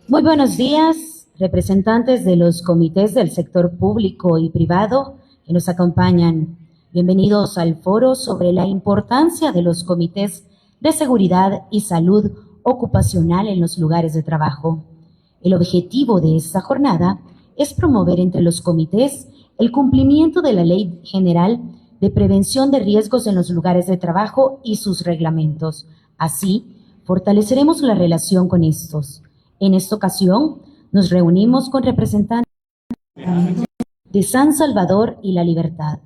Muy buenos días, representantes de los comités del sector público y privado que nos acompañan. Bienvenidos al foro sobre la importancia de los comités de seguridad y salud ocupacional en los lugares de trabajo. El objetivo de esta jornada es promover entre los comités el cumplimiento de la Ley General de Prevención de Riesgos en los Lugares de Trabajo y sus reglamentos. Así, fortaleceremos la relación con estos. En esta ocasión, nos reunimos con representantes de San Salvador y La Libertad,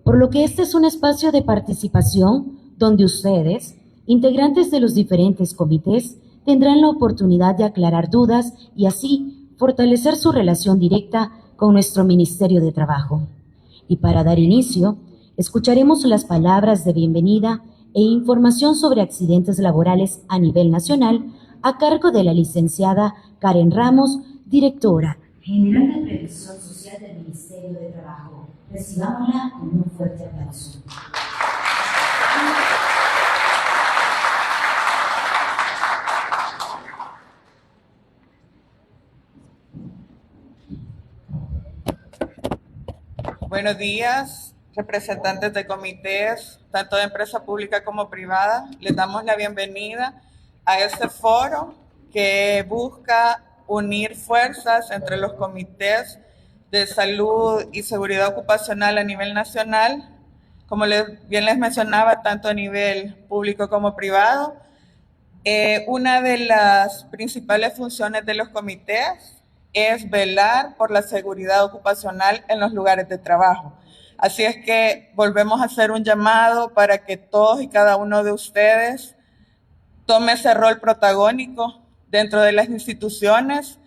por lo que este es un espacio de participación donde ustedes, integrantes de los diferentes comités, tendrán la oportunidad de aclarar dudas y así fortalecer su relación directa con nuestro Ministerio de Trabajo. Y para dar inicio, escucharemos las palabras de bienvenida e información sobre accidentes laborales a nivel nacional a cargo de la licenciada Karen Ramos, directora general de Previsión Social del Ministerio de Trabajo. Recibámosla con un fuerte aplauso. Buenos días, representantes de comités, tanto de empresa pública como privada. Les damos la bienvenida a este foro que busca unir fuerzas entre los comités de salud y seguridad ocupacional a nivel nacional, como bien les mencionaba, tanto a nivel público como privado. Una de las principales funciones de los comités es velar por la seguridad ocupacional en los lugares de trabajo. Así es que volvemos a hacer un llamado para que todos y cada uno de ustedes tome ese rol protagónico dentro de las instituciones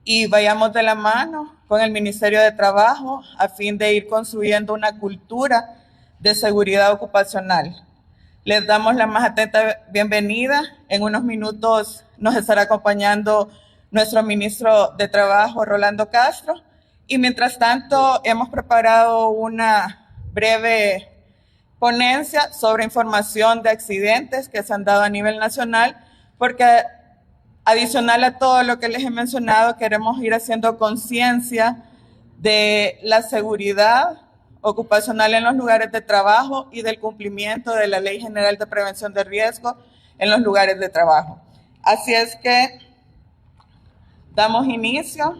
y vayamos de la mano con el Ministerio de Trabajo a fin de ir construyendo una cultura de seguridad ocupacional. Les damos la más atenta bienvenida. En unos minutos nos estará acompañando nuestro ministro de Trabajo, Rolando Castro. Y mientras tanto, hemos preparado una breve ponencia sobre información de accidentes que se han dado a nivel nacional, porque adicional a todo lo que les he mencionado, queremos ir haciendo conciencia de la seguridad ocupacional en los lugares de trabajo y del cumplimiento de la Ley General de Prevención de Riesgo en los lugares de trabajo. Así es que damos inicio.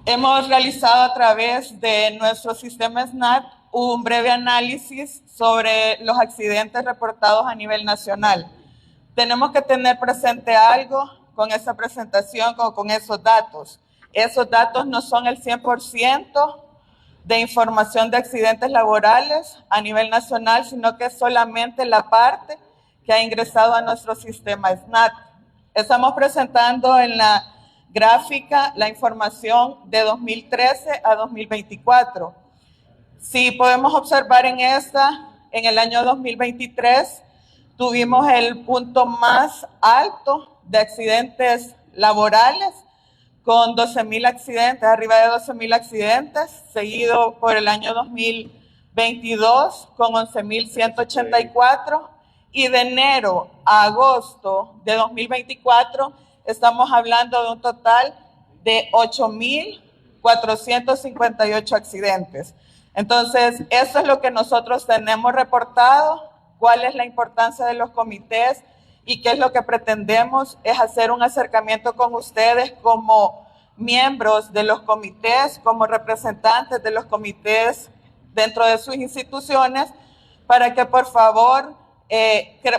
Hemos realizado a través de nuestro sistema SNAT un breve análisis sobre los accidentes reportados a nivel nacional. Tenemos que tener presente algo con esta presentación, con esos datos. Esos datos no son el 100% de información de accidentes laborales a nivel nacional, sino que es solamente la parte que ha ingresado a nuestro sistema SNAT. Estamos presentando en la gráfica la información de 2013 a 2024. Si podemos observar en el año 2023, tuvimos el punto más alto de accidentes laborales, con 12,000 accidentes, arriba de 12,000 accidentes, seguido por el año 2022 con 11,184, y de enero a agosto de 2024 estamos hablando de un total de 8,458 accidentes. Entonces, eso es lo que nosotros tenemos reportado, cuál es la importancia de los comités y qué es lo que pretendemos, es hacer un acercamiento con ustedes como miembros de los comités, como representantes de los comités dentro de sus instituciones, para que por favor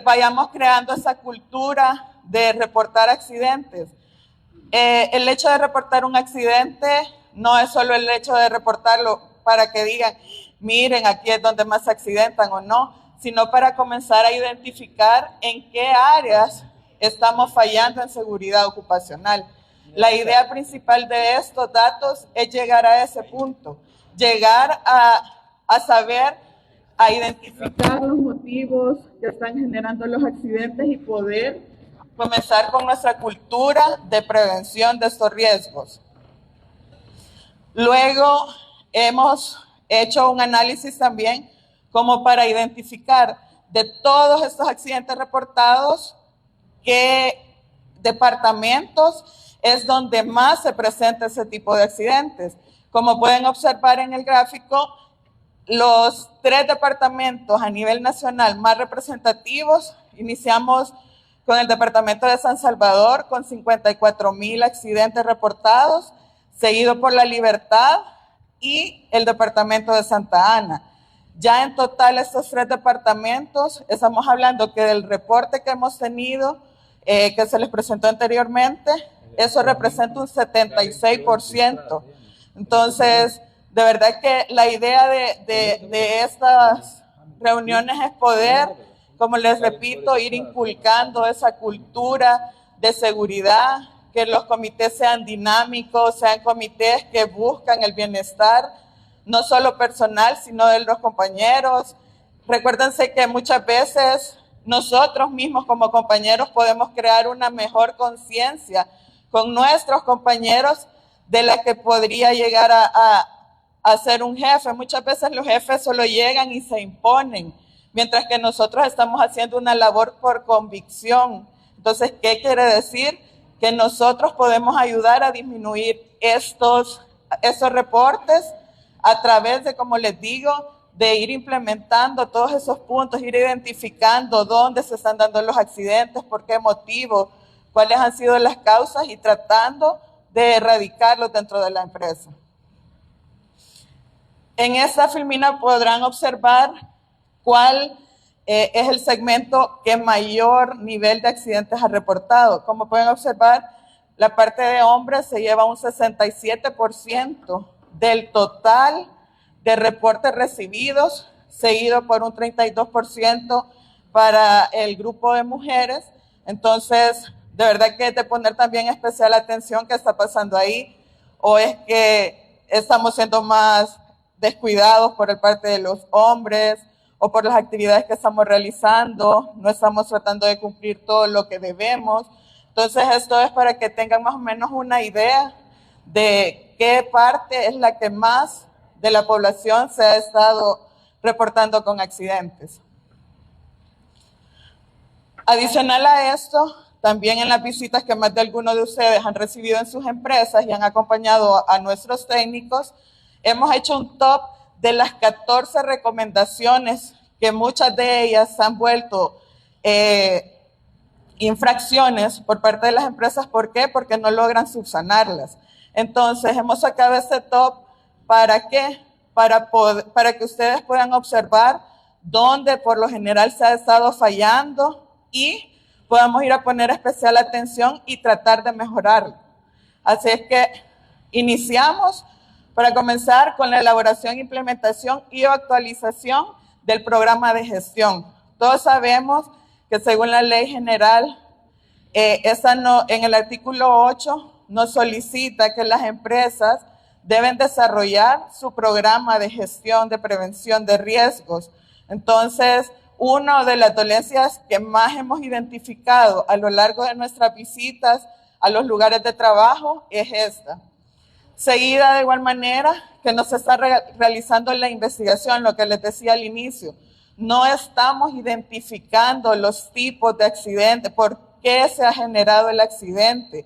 vayamos creando esa cultura de reportar accidentes. El hecho de reportar un accidente no es solo el hecho de reportarlo para que digan, miren, aquí es donde más se accidentan o no, sino para comenzar a identificar en qué áreas estamos fallando en seguridad ocupacional. La idea principal de estos datos es llegar a ese punto, llegar a saber, a identificar los motivos que están generando los accidentes y poder comenzar con nuestra cultura de prevención de estos riesgos. Luego hemos hecho un análisis también como para identificar de todos estos accidentes reportados departamentos es donde más se presenta ese tipo de accidentes. Como pueden observar en el gráfico, los 3 departamentos a nivel nacional más representativos, iniciamos con el departamento de San Salvador con 54,000 accidentes reportados, seguido por La Libertad y el departamento de Santa Ana. Ya en total estos 3 departamentos, estamos hablando que del reporte que hemos tenido, que se les presentó anteriormente, eso representa un 76%. Entonces, de verdad que la idea de estas reuniones es poder, como les repito, ir inculcando esa cultura de seguridad, que los comités sean dinámicos, sean comités que buscan el bienestar, no solo personal, sino de los compañeros. Recuérdense que muchas veces nosotros mismos como compañeros podemos crear una mejor conciencia con nuestros compañeros de la que podría llegar a ser un jefe. Muchas veces los jefes solo llegan y se imponen, mientras que nosotros estamos haciendo una labor por convicción. Entonces, ¿qué quiere decir? Que nosotros podemos ayudar a disminuir esos reportes a través de, como les digo, de ir implementando todos esos puntos, ir identificando dónde se están dando los accidentes, por qué motivo, cuáles han sido las causas y tratando de erradicarlos dentro de la empresa. En esta filmina podrán observar cuál es el segmento que mayor nivel de accidentes ha reportado. Como pueden observar, la parte de hombres se lleva un 67% del total de reportes recibidos, seguido por un 32% para el grupo de mujeres. Entonces, de verdad que es de poner también especial atención qué está pasando ahí, o es que estamos siendo más descuidados por el parte de los hombres, o por las actividades que estamos realizando, no estamos tratando de cumplir todo lo que debemos. Entonces, esto es para que tengan más o menos una idea de qué parte es la que más de la población se ha estado reportando con accidentes. Adicional a esto, también en las visitas que más de algunos de ustedes han recibido en sus empresas y han acompañado a nuestros técnicos, hemos hecho un top de las 14 recomendaciones que muchas de ellas han vuelto infracciones por parte de las empresas. ¿Por qué? Porque no logran subsanarlas. Entonces, hemos sacado este top. ¿Para qué? Para que ustedes puedan observar dónde por lo general se ha estado fallando y podamos ir a poner especial atención y tratar de mejorarlo. Así es que iniciamos para comenzar con la elaboración, implementación y actualización del programa de gestión. Todos sabemos que según la ley general, en el artículo 8 nos solicita que las empresas deben desarrollar su programa de gestión de prevención de riesgos. Entonces, una de las dolencias que más hemos identificado a lo largo de nuestras visitas a los lugares de trabajo es esta. Seguida, de igual manera, que no se está realizando la investigación, lo que les decía al inicio. No estamos identificando los tipos de accidentes, por qué se ha generado el accidente.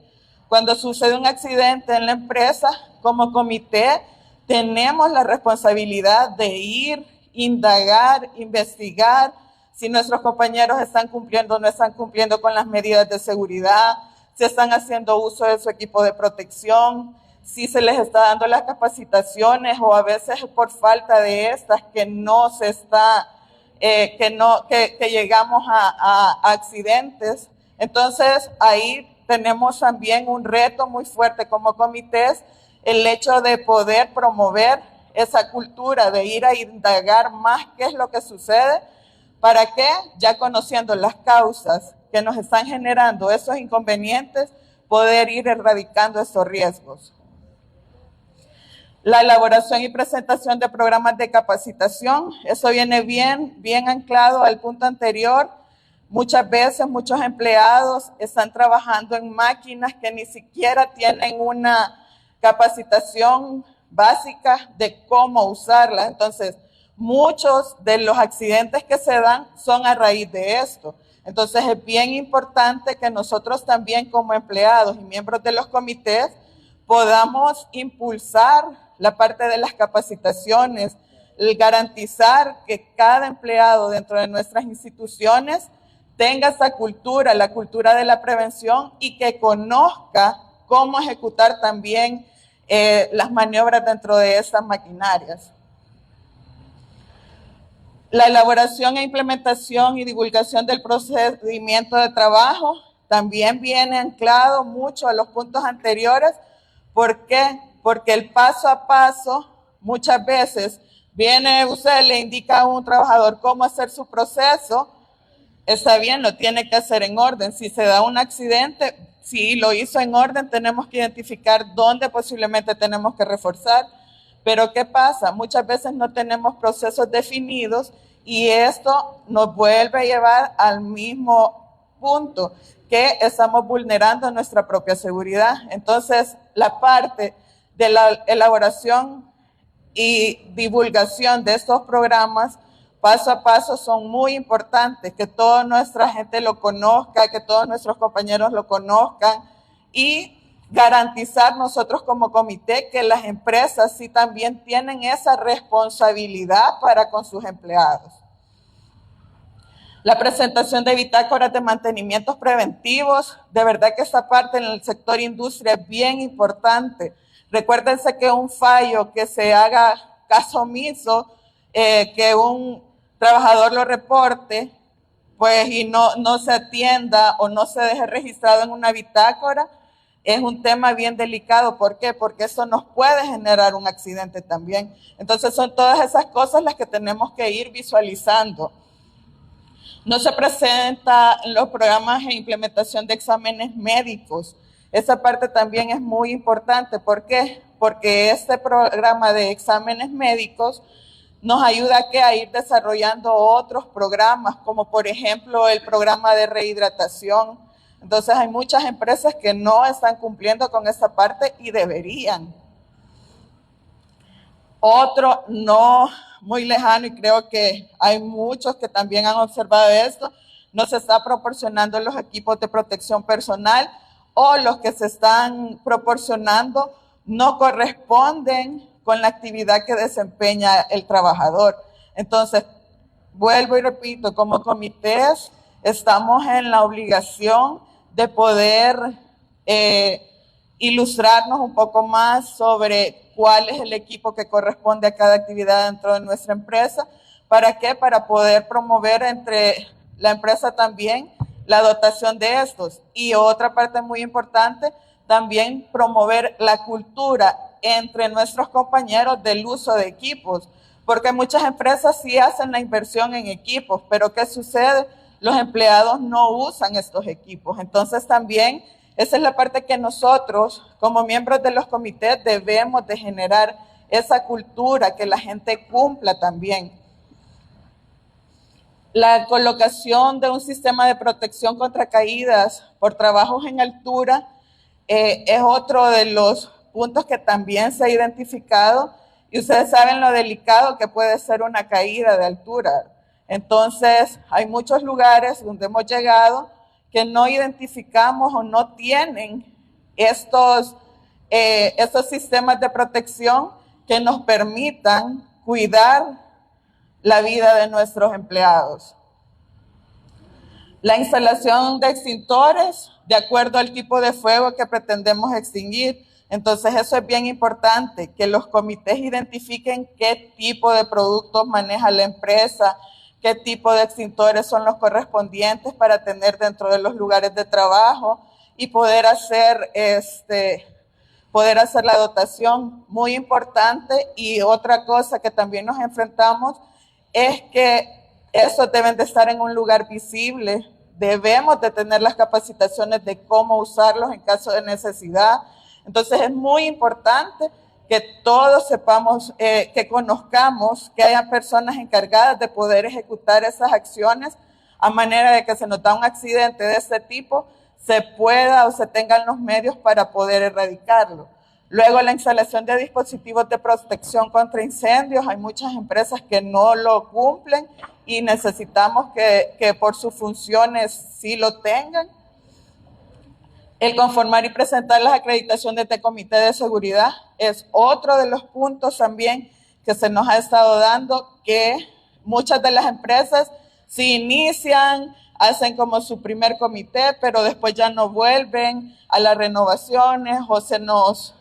Cuando sucede un accidente en la empresa, como comité, tenemos la responsabilidad de ir, indagar, investigar si nuestros compañeros están cumpliendo o no están cumpliendo con las medidas de seguridad, si están haciendo uso de su equipo de protección, si se les está dando las capacitaciones o a veces por falta de estas que no se está, que llegamos a accidentes. Entonces ahí tenemos también un reto muy fuerte como comités, el hecho de poder promover esa cultura de ir a indagar más qué es lo que sucede, para que ya conociendo las causas que nos están generando esos inconvenientes, poder ir erradicando esos riesgos. La elaboración y presentación de programas de capacitación, eso viene bien anclado al punto anterior. Muchas veces muchos empleados están trabajando en máquinas que ni siquiera tienen una capacitación básica de cómo usarlas. Entonces, muchos de los accidentes que se dan son a raíz de esto. Entonces es bien importante que nosotros también como empleados y miembros de los comités podamos impulsar la parte de las capacitaciones, el garantizar que cada empleado dentro de nuestras instituciones tenga esa cultura, la cultura de la prevención y que conozca cómo ejecutar también las maniobras dentro de estas maquinarias. La elaboración e implementación y divulgación del procedimiento de trabajo también viene anclado mucho a los puntos anteriores. ¿Por qué? Porque el paso a paso, muchas veces, usted le indica a un trabajador cómo hacer su proceso, está bien, lo tiene que hacer en orden. Si se da un accidente, si lo hizo en orden, tenemos que identificar dónde posiblemente tenemos que reforzar. Pero ¿qué pasa? Muchas veces no tenemos procesos definidos y esto nos vuelve a llevar al mismo punto, que estamos vulnerando nuestra propia seguridad. Entonces, la parte de la elaboración y divulgación de estos programas paso a paso son muy importantes, que toda nuestra gente lo conozca, que todos nuestros compañeros lo conozcan y garantizar nosotros como comité que las empresas sí también tienen esa responsabilidad para con sus empleados. La presentación de bitácoras de mantenimientos preventivos, de verdad que esa parte en el sector industria es bien importante. Recuérdense que un fallo que se haga caso omiso, que un trabajador lo reporte, pues y no se atienda o no se deje registrado en una bitácora, es un tema bien delicado. ¿Por qué? Porque eso nos puede generar un accidente también. Entonces son todas esas cosas las que tenemos que ir visualizando. No se presenta en los programas de implementación de exámenes médicos. Esa parte también es muy importante. ¿Por qué? Porque este programa de exámenes médicos nos ayuda a ir desarrollando otros programas, como por ejemplo el programa de rehidratación. Entonces hay muchas empresas que no están cumpliendo con esta parte y deberían. Otro no muy lejano, y creo que hay muchos que también han observado esto, no se está proporcionando los equipos de protección personal, o los que se están proporcionando no corresponden con la actividad que desempeña el trabajador. Entonces, vuelvo y repito, como comités estamos en la obligación de poder ilustrarnos un poco más sobre cuál es el equipo que corresponde a cada actividad dentro de nuestra empresa. ¿Para qué? Para poder promover entre la empresa también la dotación de estos. Y otra parte muy importante, también promover la cultura entre nuestros compañeros del uso de equipos, porque muchas empresas sí hacen la inversión en equipos, pero ¿qué sucede? Los empleados no usan estos equipos. Entonces también esa es la parte que nosotros, como miembros de los comités, debemos de generar esa cultura, que la gente cumpla también. La colocación de un sistema de protección contra caídas por trabajos en altura es otro de los puntos que también se ha identificado, y ustedes saben lo delicado que puede ser una caída de altura. Entonces, hay muchos lugares donde hemos llegado que no identificamos o no tienen estos sistemas de protección que nos permitan cuidar la vida de nuestros empleados. La instalación de extintores de acuerdo al tipo de fuego que pretendemos extinguir. Entonces eso es bien importante, que los comités identifiquen qué tipo de productos maneja la empresa, qué tipo de extintores son los correspondientes para tener dentro de los lugares de trabajo y poder hacer la dotación. Muy importante. Y otra cosa que también nos enfrentamos es que estos deben de estar en un lugar visible. Debemos de tener las capacitaciones de cómo usarlos en caso de necesidad. Entonces es muy importante que todos sepamos, que conozcamos, que haya personas encargadas de poder ejecutar esas acciones, a manera de que se nos da un accidente de este tipo, se pueda o se tengan los medios para poder erradicarlo. Luego, la instalación de dispositivos de protección contra incendios. Hay muchas empresas que no lo cumplen y necesitamos que por sus funciones sí lo tengan. El conformar y presentar las acreditaciones de comité de seguridad es otro de los puntos también que se nos ha estado dando, que muchas de las empresas sí inician, hacen como su primer comité, pero después ya no vuelven a las renovaciones o se nos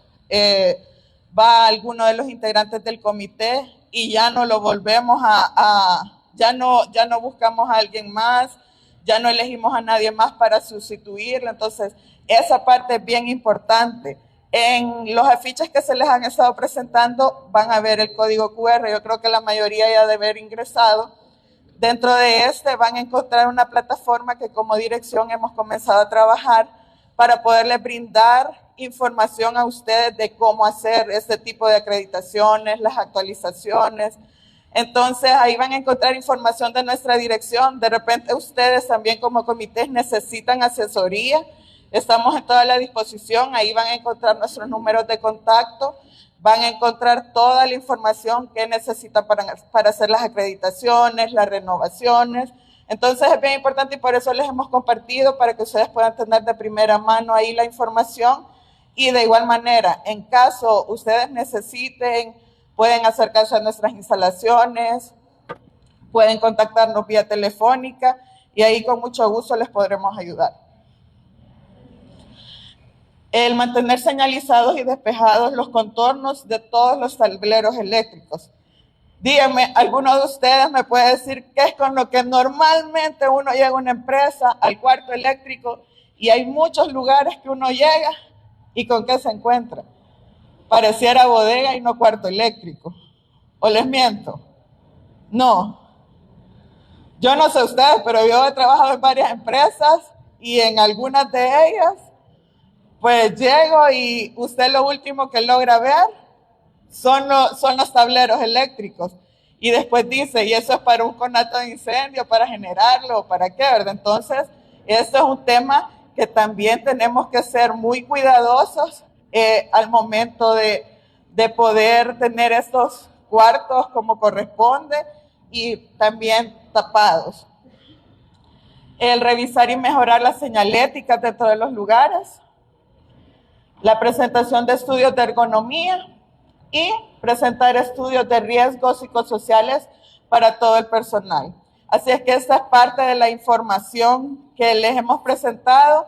va alguno de los integrantes del comité y ya no lo volvemos ya no buscamos a alguien más, ya no elegimos a nadie más para sustituirlo. Entonces, esa parte es bien importante. En los afiches que se les han estado presentando van a ver el código QR. Yo creo que la mayoría ya debe haber ingresado. Dentro de este van a encontrar una plataforma que como dirección hemos comenzado a trabajar para poderles brindar información a ustedes de cómo hacer este tipo de acreditaciones, las actualizaciones. Entonces ahí van a encontrar información de nuestra dirección. De repente ustedes también como comités necesitan asesoría. Estamos en toda la disposición. Ahí van a encontrar nuestros números de contacto. Van a encontrar toda la información que necesitan para hacer las acreditaciones, las renovaciones. Entonces es bien importante y por eso les hemos compartido para que ustedes puedan tener de primera mano ahí la información. Y de igual manera, en caso ustedes necesiten, pueden acercarse a nuestras instalaciones, pueden contactarnos vía telefónica y ahí con mucho gusto les podremos ayudar. El mantener señalizados y despejados los contornos de todos los tableros eléctricos. Díganme, ¿alguno de ustedes me puede decir qué es con lo que normalmente uno llega a una empresa, al cuarto eléctrico, y hay muchos lugares que uno llega y con qué se encuentra? Pareciera bodega y no cuarto eléctrico. ¿O les miento? No. Yo no sé ustedes, pero yo he trabajado en varias empresas y en algunas de ellas, pues llego y usted lo último que logra ver son los tableros eléctricos. Y después dice, ¿y eso es para un conato de incendio, para generarlo, para qué, verdad? Entonces, esto es un tema que también tenemos que ser muy cuidadosos al momento de poder tener estos cuartos como corresponde y también tapados. El revisar y mejorar las señaléticas dentro de los lugares. La presentación de estudios de ergonomía y presentar estudios de riesgos psicosociales para todo el personal. Así es que esta es parte de la información que les hemos presentado.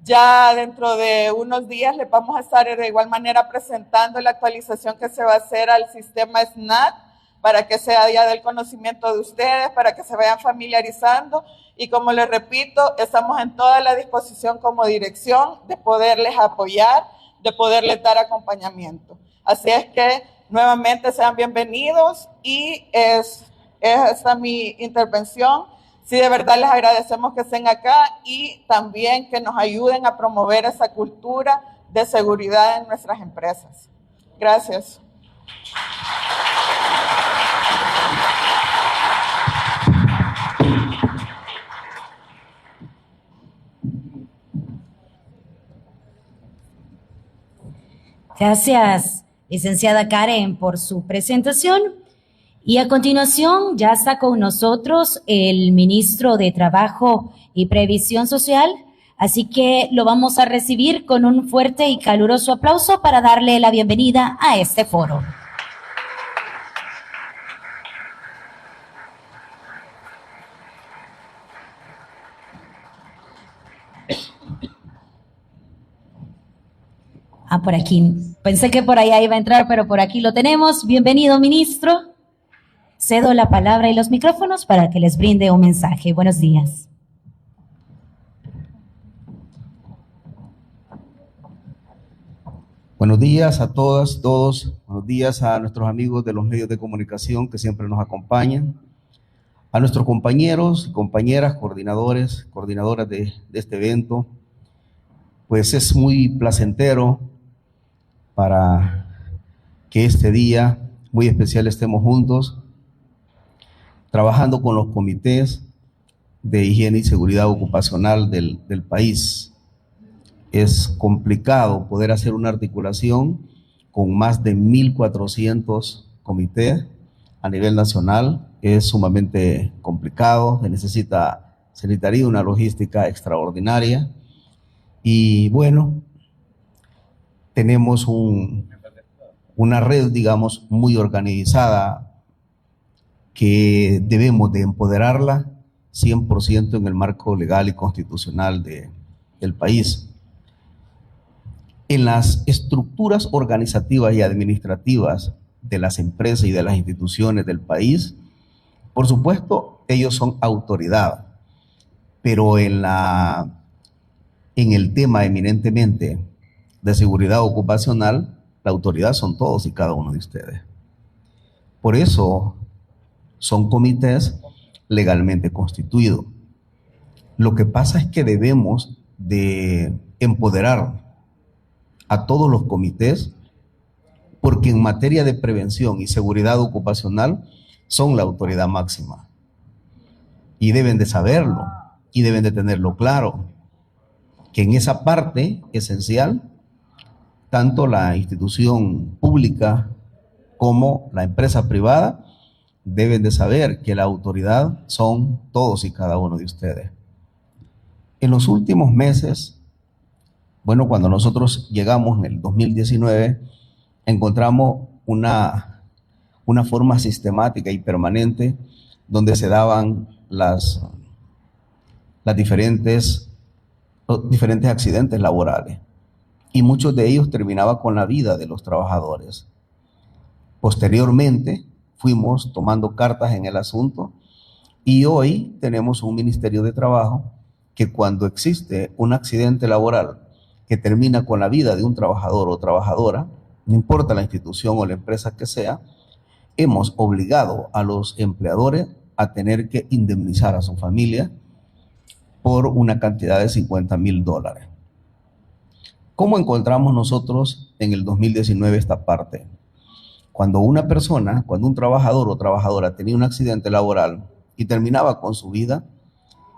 Ya dentro de unos días les vamos a estar de igual manera presentando la actualización que se va a hacer al sistema SNAT para que sea ya del conocimiento de ustedes, para que se vayan familiarizando. Y como les repito, estamos en toda la disposición como dirección de poderles apoyar, de poderles dar acompañamiento. Así es que nuevamente sean bienvenidos y esta mi intervención. Sí, de verdad les agradecemos que estén acá y también que nos ayuden a promover esa cultura de seguridad en nuestras empresas. Gracias. Gracias, licenciada Karen, por su presentación. Y a continuación ya está con nosotros el ministro de Trabajo y Previsión Social, así que lo vamos a recibir con un fuerte y caluroso aplauso para darle la bienvenida a este foro. Por aquí. Pensé que por allá iba a entrar, pero por aquí lo tenemos. Bienvenido, ministro. Cedo la palabra y los micrófonos para que les brinde un mensaje. Buenos días. Buenos días a todas, todos. Buenos días a nuestros amigos de los medios de comunicación que siempre nos acompañan. A nuestros compañeros y compañeras, coordinadoras de este evento. Pues es muy placentero para que este día muy especial estemos juntos, trabajando con los comités de higiene y seguridad ocupacional del país. Es complicado poder hacer una articulación con más de 1.400 comités a nivel nacional. Es sumamente complicado, se necesitaría una logística extraordinaria. Y bueno, tenemos una red, digamos, muy organizada que debemos de empoderarla 100% en el marco legal y constitucional del país. En las estructuras organizativas y administrativas de las empresas y de las instituciones del país, por supuesto, ellos son autoridad, pero en el tema eminentemente de seguridad ocupacional, la autoridad son todos y cada uno de ustedes. Por eso son comités legalmente constituidos. Lo que pasa es que debemos de empoderar a todos los comités, porque en materia de prevención y seguridad ocupacional son la autoridad máxima. Y deben de saberlo, y deben de tenerlo claro, que en esa parte esencial, tanto la institución pública como la empresa privada deben de saber que la autoridad son todos y cada uno de ustedes. En los últimos meses, bueno, cuando nosotros llegamos en el 2019, encontramos una forma sistemática y permanente donde se daban los diferentes accidentes laborales, y muchos de ellos terminaban con la vida de los trabajadores. Posteriormente fuimos tomando cartas en el asunto y hoy tenemos un Ministerio de Trabajo que cuando existe un accidente laboral que termina con la vida de un trabajador o trabajadora, no importa la institución o la empresa que sea, hemos obligado a los empleadores a tener que indemnizar a su familia por una cantidad de $50,000. ¿Cómo encontramos nosotros en el 2019 esta parte? Cuando un trabajador o trabajadora tenía un accidente laboral y terminaba con su vida,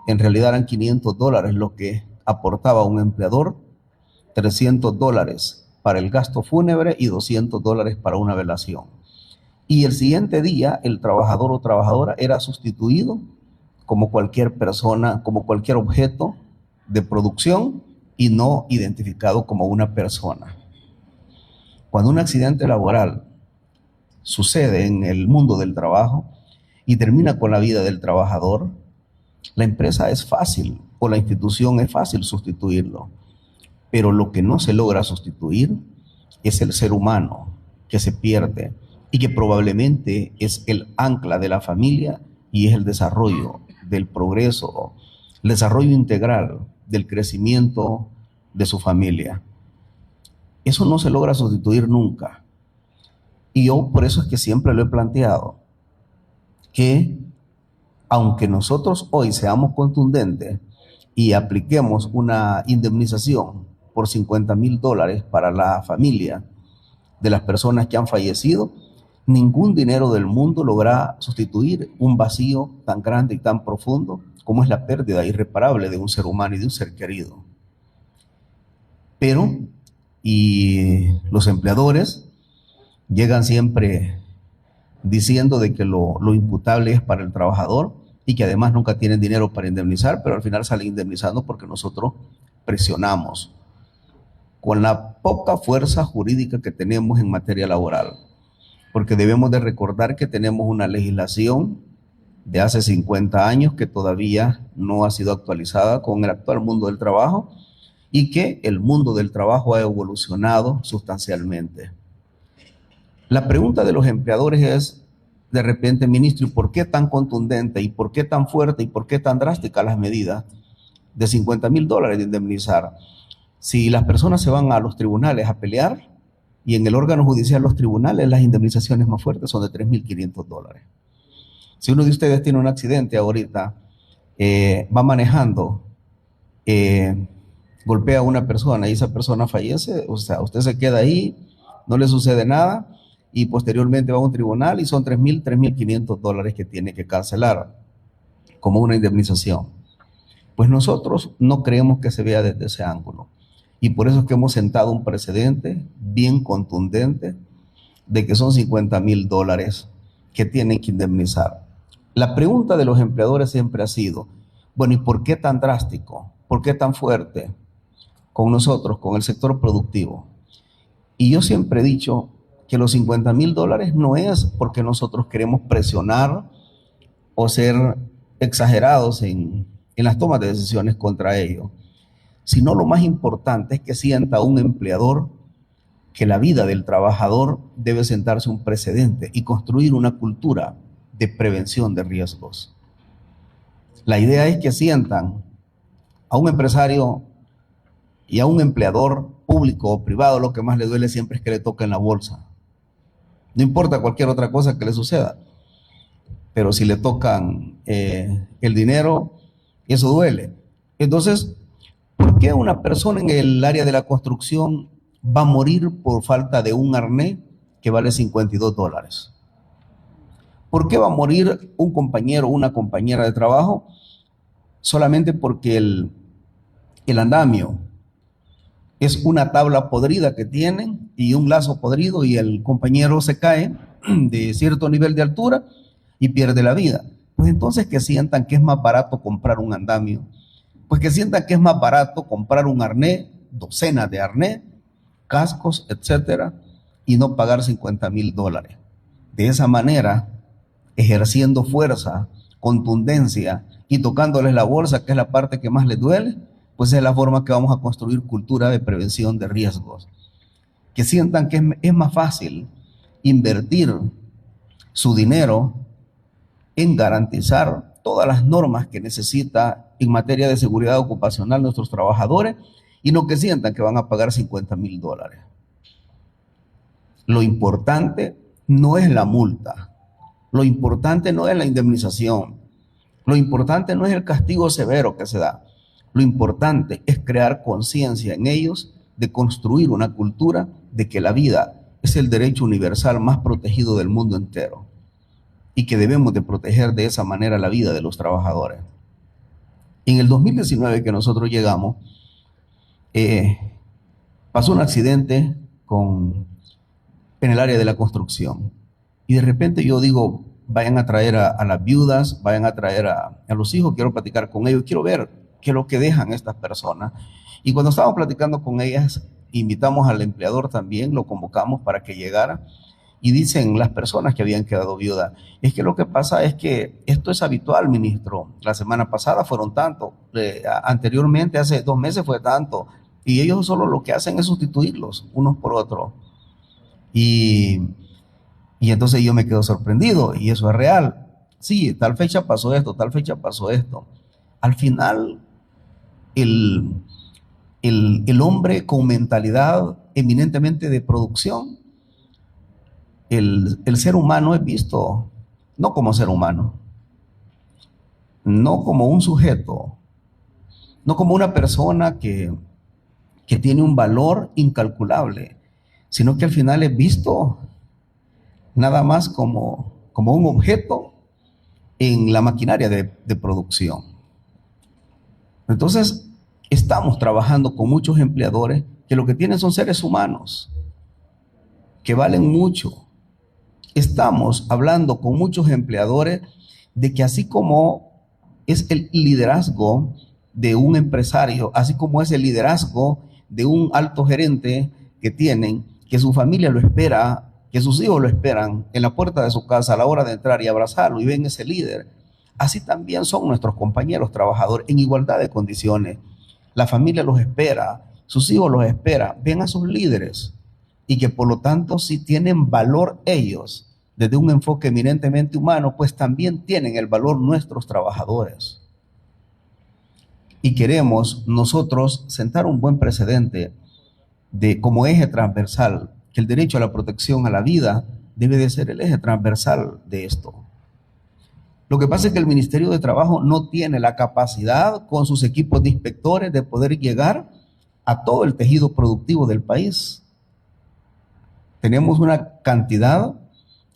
en realidad eran $500 lo que aportaba un empleador, $300 para el gasto fúnebre y $200 para una velación. Y el siguiente día el trabajador o trabajadora era sustituido como cualquier persona, como cualquier objeto de producción y no identificado como una persona. Cuando un accidente laboral sucede en el mundo del trabajo y termina con la vida del trabajador, la empresa es fácil o la institución es fácil sustituirlo, pero lo que no se logra sustituir es el ser humano que se pierde y que probablemente es el ancla de la familia y es el desarrollo del progreso, el desarrollo integral del crecimiento de su familia. Eso no se logra sustituir nunca. Y yo por eso es que siempre lo he planteado, que aunque nosotros hoy seamos contundentes y apliquemos una indemnización por $50,000 para la familia de las personas que han fallecido, ningún dinero del mundo logra sustituir un vacío tan grande y tan profundo como es la pérdida irreparable de un ser humano y de un ser querido. Pero, y los empleadores llegan siempre diciendo de que lo imputable es para el trabajador y que además nunca tienen dinero para indemnizar, pero al final salen indemnizando porque nosotros presionamos con la poca fuerza jurídica que tenemos en materia laboral, porque debemos de recordar que tenemos una legislación de hace 50 años que todavía no ha sido actualizada con el actual mundo del trabajo y que el mundo del trabajo ha evolucionado sustancialmente. La pregunta de los empleadores es, de repente, ministro, ¿y por qué tan contundente, y por qué tan fuerte, y por qué tan drástica las medidas de $50,000 de indemnizar? Si las personas se van a los tribunales a pelear, y en el órgano judicial los tribunales, las indemnizaciones más fuertes son de $3,500. Si uno de ustedes tiene un accidente ahorita, va manejando, golpea a una persona y esa persona fallece, o sea, usted se queda ahí, no le sucede nada, y posteriormente va a un tribunal y son $3,500 que tiene que cancelar como una indemnización. Pues nosotros no creemos que se vea desde ese ángulo. Y por eso es que hemos sentado un precedente bien contundente de que son $50,000 que tienen que indemnizar. La pregunta de los empleadores siempre ha sido, bueno, ¿y por qué tan drástico? ¿Por qué tan fuerte con nosotros, con el sector productivo? Y yo siempre he dicho que los $50,000 no es porque nosotros queremos presionar o ser exagerados en las tomas de decisiones contra ellos, sino lo más importante es que sienta un empleador que la vida del trabajador debe sentarse un precedente y construir una cultura de prevención de riesgos. La idea es que sientan a un empresario y a un empleador público o privado, lo que más le duele siempre es que le toquen la bolsa. No importa cualquier otra cosa que le suceda, pero si le tocan el dinero, eso duele. Entonces, ¿por qué una persona en el área de la construcción va a morir por falta de un arnés que vale $52? ¿Por qué va a morir un compañero o una compañera de trabajo solamente porque el andamio es una tabla podrida que tienen y un lazo podrido y el compañero se cae de cierto nivel de altura y pierde la vida? Pues entonces que sientan que es más barato comprar un andamio, pues que sientan que es más barato comprar un arnés, docenas de arnés, cascos, etcétera, y no pagar $50,000. De esa manera, ejerciendo fuerza, contundencia y tocándoles la bolsa, que es la parte que más les duele, pues es la forma que vamos a construir cultura de prevención de riesgos. Que sientan que es más fácil invertir su dinero en garantizar todas las normas que necesita en materia de seguridad ocupacional nuestros trabajadores y no que sientan que van a pagar $50,000. Lo importante no es la multa, lo importante no es la indemnización, lo importante no es el castigo severo que se da, lo importante es crear conciencia en ellos de construir una cultura de que la vida es el derecho universal más protegido del mundo entero y que debemos de proteger de esa manera la vida de los trabajadores. En el 2019 que nosotros llegamos, pasó un accidente en el área de la construcción y de repente yo digo, vayan a traer a las viudas, vayan a traer a los hijos, quiero platicar con ellos, quiero ver qué es lo que dejan estas personas. Y cuando estábamos platicando con ellas, invitamos al empleador también, lo convocamos para que llegara. Y dicen las personas que habían quedado viudas, es que lo que pasa es que esto es habitual, ministro. La semana pasada fueron tanto, anteriormente, hace 2 meses fue tanto, y ellos solo lo que hacen es sustituirlos unos por otros. Y entonces yo me quedo sorprendido, y eso es real. Sí, tal fecha pasó esto, tal fecha pasó esto. Al final, el hombre con mentalidad eminentemente de producción, el ser humano es visto no como ser humano, no como un sujeto, no como una persona que tiene un valor incalculable, sino que al final es visto nada más como un objeto en la maquinaria de producción. Entonces, estamos trabajando con muchos empleadores que lo que tienen son seres humanos, que valen mucho. Estamos hablando con muchos empleadores de que así como es el liderazgo de un empresario, así como es el liderazgo de un alto gerente que tienen, que su familia lo espera, que sus hijos lo esperan en la puerta de su casa a la hora de entrar y abrazarlo y ven ese líder, así también son nuestros compañeros trabajadores en igualdad de condiciones. La familia los espera, sus hijos los esperan, ven a sus líderes y que por lo tanto si tienen valor ellos desde un enfoque eminentemente humano, pues también tienen el valor nuestros trabajadores. Y queremos nosotros sentar un buen precedente de como eje transversal, que el derecho a la protección a la vida debe de ser el eje transversal de esto. Lo que pasa es que el Ministerio de Trabajo no tiene la capacidad con sus equipos de inspectores de poder llegar a todo el tejido productivo del país. Tenemos una cantidad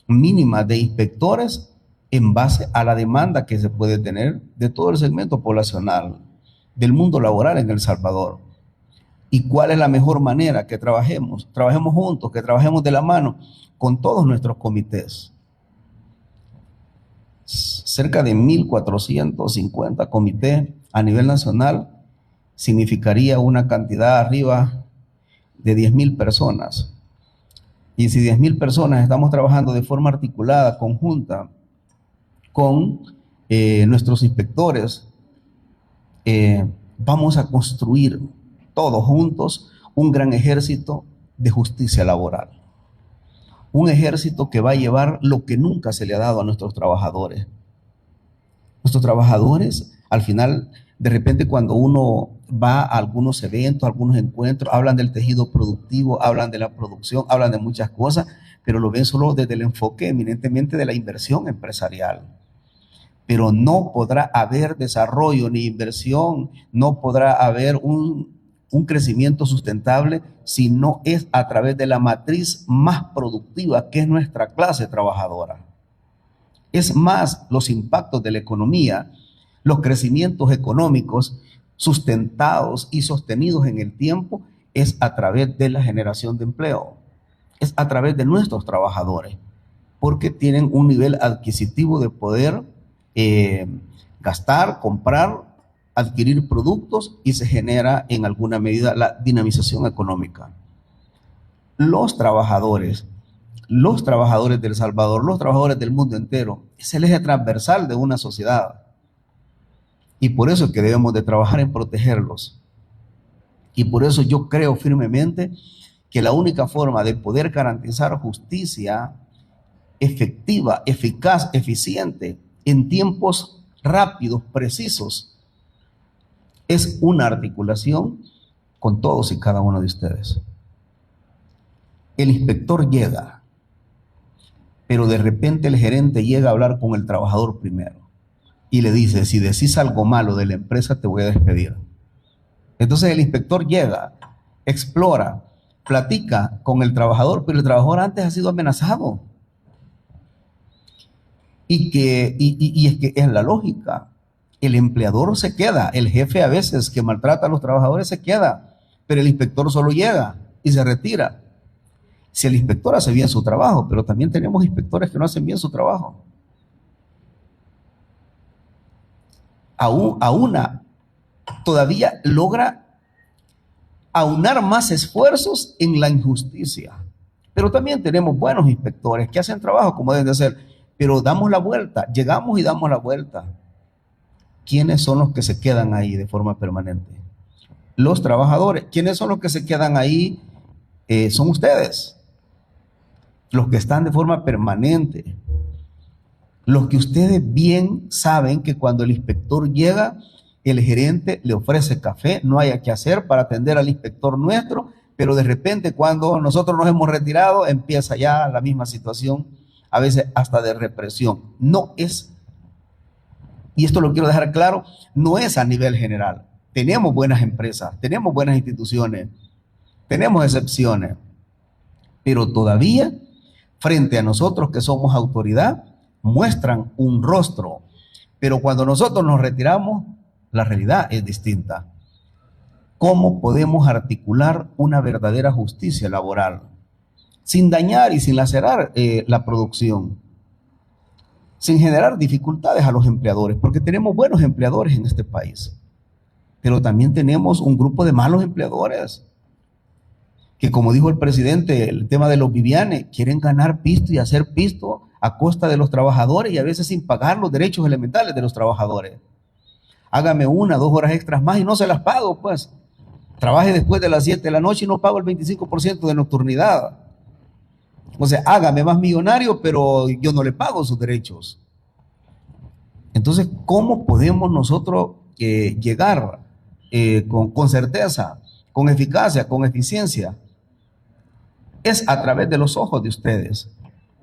mínima de inspectores en base a la demanda que se puede tener de todo el segmento poblacional del mundo laboral en El Salvador. ¿Y cuál es la mejor manera? Que trabajemos juntos, que trabajemos de la mano con todos nuestros comités. Cerca de 1.450 comités a nivel nacional significaría una cantidad arriba de 10.000 personas. Y si 10.000 personas estamos trabajando de forma articulada, conjunta, con nuestros inspectores, vamos a construir todos juntos un gran ejército de justicia laboral. Un ejército que va a llevar lo que nunca se le ha dado a nuestros trabajadores. Nuestros trabajadores, al final, de repente cuando uno va a algunos eventos, a algunos encuentros, hablan del tejido productivo, hablan de la producción, hablan de muchas cosas, pero lo ven solo desde el enfoque eminentemente de la inversión empresarial. Pero no podrá haber desarrollo ni inversión, no podrá haber un crecimiento sustentable si no es a través de la matriz más productiva, que es nuestra clase trabajadora. Es más, los impactos de la economía, los crecimientos económicos sustentados y sostenidos en el tiempo, es a través de la generación de empleo, es a través de nuestros trabajadores, porque tienen un nivel adquisitivo de poder gastar, comprar, adquirir productos, y se genera en alguna medida la dinamización económica. Los trabajadores de El Salvador, los trabajadores del mundo entero, es el eje transversal de una sociedad. Y por eso es que debemos de trabajar en protegerlos. Y por eso yo creo firmemente que la única forma de poder garantizar justicia efectiva, eficaz, eficiente, en tiempos rápidos, precisos, es una articulación con todos y cada uno de ustedes. El inspector llega, pero de repente el gerente llega a hablar con el trabajador primero y le dice: si decís algo malo de la empresa, te voy a despedir. Entonces el inspector llega, explora, platica con el trabajador, pero el trabajador antes ha sido amenazado. Y es que es la lógica. El empleador se queda, el jefe a veces que maltrata a los trabajadores se queda, pero el inspector solo llega y se retira. Si el inspector hace bien su trabajo, pero también tenemos inspectores que no hacen bien su trabajo. Todavía logra aunar más esfuerzos en la injusticia. Pero también tenemos buenos inspectores que hacen trabajo como deben de hacer, pero damos la vuelta, llegamos y damos la vuelta. ¿Quiénes son los que se quedan ahí de forma permanente? Los trabajadores. ¿Quiénes son los que se quedan ahí? Son ustedes, los que están de forma permanente, los que ustedes bien saben que cuando el inspector llega, el gerente le ofrece café, no haya que hacer para atender al inspector nuestro, pero de repente cuando nosotros nos hemos retirado, empieza ya la misma situación, a veces hasta de represión. No es, y esto lo quiero dejar claro, no es a nivel general. Tenemos buenas empresas, tenemos buenas instituciones, tenemos excepciones, pero todavía, frente a nosotros que somos autoridad, muestran un rostro. Pero cuando nosotros nos retiramos, la realidad es distinta. ¿Cómo podemos articular una verdadera justicia laboral sin dañar y sin lacerar la producción, sin generar dificultades a los empleadores? Porque tenemos buenos empleadores en este país, pero también tenemos un grupo de malos empleadores que, como dijo el presidente, el tema de los Vivianes, quieren ganar pisto y hacer pisto a costa de los trabajadores y a veces sin pagar los derechos elementales de los trabajadores. Hágame 1 o 2 horas extras más y no se las pago, pues. Trabaje después de las 7 de la noche y no pago el 25% de nocturnidad. O sea, hágame más millonario, pero yo no le pago sus derechos. Entonces, ¿cómo podemos nosotros llegar con certeza, con eficacia, con eficiencia? Es a través de los ojos de ustedes,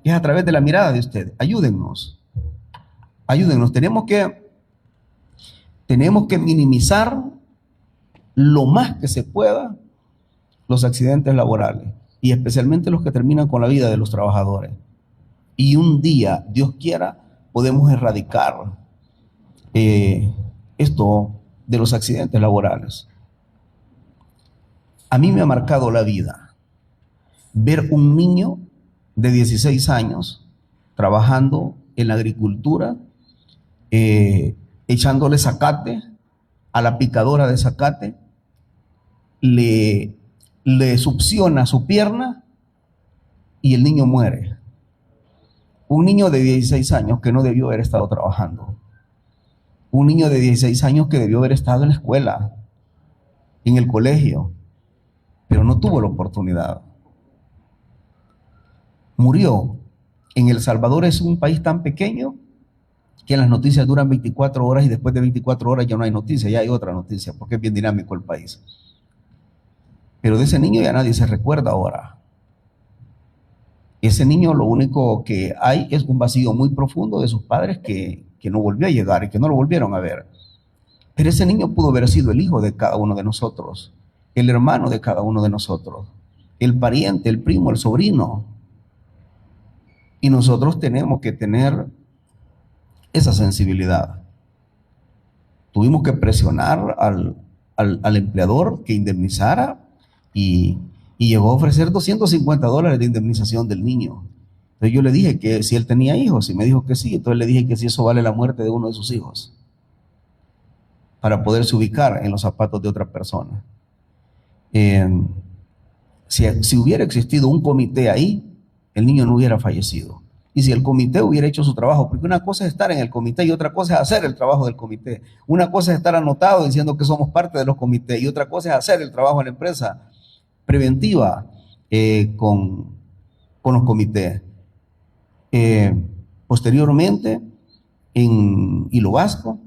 es a través de la mirada de ustedes. Ayúdennos, ayúdennos. Tenemos que minimizar lo más que se pueda los accidentes laborales, y especialmente los que terminan con la vida de los trabajadores. Y un día, Dios quiera, podemos erradicar esto de los accidentes laborales. A mí me ha marcado la vida ver un niño de 16 años trabajando en la agricultura, echándole zacate a la picadora de zacate, le succiona su pierna y el niño muere. Un niño de 16 años que no debió haber estado trabajando. Un niño de 16 años que debió haber estado en la escuela, en el colegio, pero no tuvo la oportunidad. Murió. En El Salvador es un país tan pequeño que las noticias duran 24 horas y después de 24 horas ya no hay noticia, ya hay otra noticia, porque es bien dinámico el país. Pero de ese niño ya nadie se recuerda ahora. Ese niño, lo único que hay es un vacío muy profundo de sus padres que no volvió a llegar y que no lo volvieron a ver. Pero ese niño pudo haber sido el hijo de cada uno de nosotros, el hermano de cada uno de nosotros, el pariente, el primo, el sobrino. Y nosotros tenemos que tener esa sensibilidad. Tuvimos que presionar al empleador que indemnizara y llegó a ofrecer $250 de indemnización del niño. Entonces yo le dije que si él tenía hijos y me dijo que sí, entonces le dije que si eso vale la muerte de uno de sus hijos para poderse ubicar en los zapatos de otra persona. Si hubiera existido un comité ahí, el niño no hubiera fallecido. Y si el comité hubiera hecho su trabajo, porque una cosa es estar en el comité y otra cosa es hacer el trabajo del comité. Una cosa es estar anotado diciendo que somos parte de los comités y otra cosa es hacer el trabajo en la empresa preventiva con los comités. Posteriormente, en Hilo Vasco,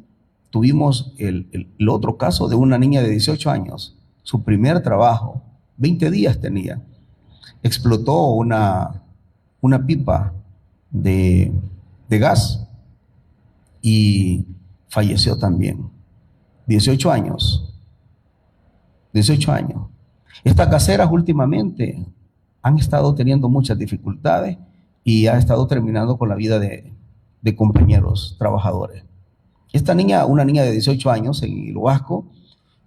tuvimos el otro caso de una niña de 18 años, su primer trabajo, 20 días tenía. Explotó una pipa de gas y falleció también. 18 años. 18 años. Estas caseras últimamente han estado teniendo muchas dificultades y ha estado terminando con la vida de compañeros trabajadores. Esta niña, una niña de 18 años en Hilo Vasco,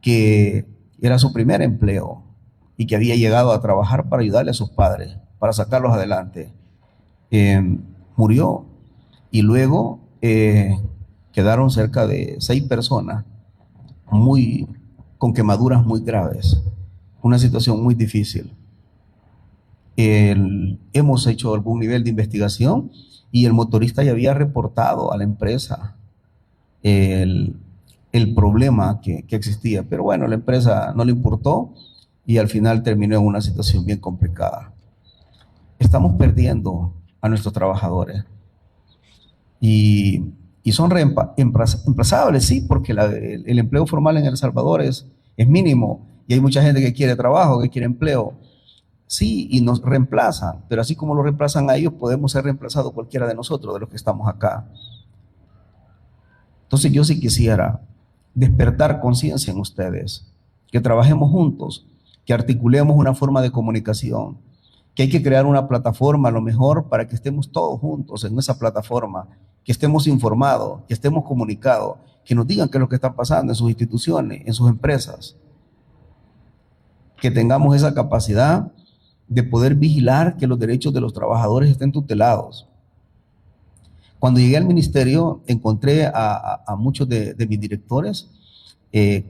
que era su primer empleo y que había llegado a trabajar para ayudarle a sus padres, para sacarlos adelante, murió. Y luego quedaron cerca de 6 personas con quemaduras muy graves. Una situación muy difícil. Hemos hecho algún nivel de investigación y el motorista ya había reportado a la empresa el problema que existía, pero bueno, la empresa no le importó y al final terminó en una situación bien complicada. Estamos perdiendo a nuestros trabajadores y son reemplazables, sí, porque el empleo formal en El Salvador es mínimo y hay mucha gente que quiere trabajo, que quiere empleo. Sí, y nos reemplazan, pero así como lo reemplazan a ellos, podemos ser reemplazados cualquiera de nosotros, de los que estamos acá. Entonces yo sí quisiera despertar conciencia en ustedes, que trabajemos juntos, que articulemos una forma de comunicación, que hay que crear una plataforma a lo mejor para que estemos todos juntos en esa plataforma, que estemos informados, que estemos comunicados, que nos digan qué es lo que está pasando en sus instituciones, en sus empresas, que tengamos esa capacidad de poder vigilar que los derechos de los trabajadores estén tutelados. Cuando llegué al ministerio, encontré a muchos de mis directores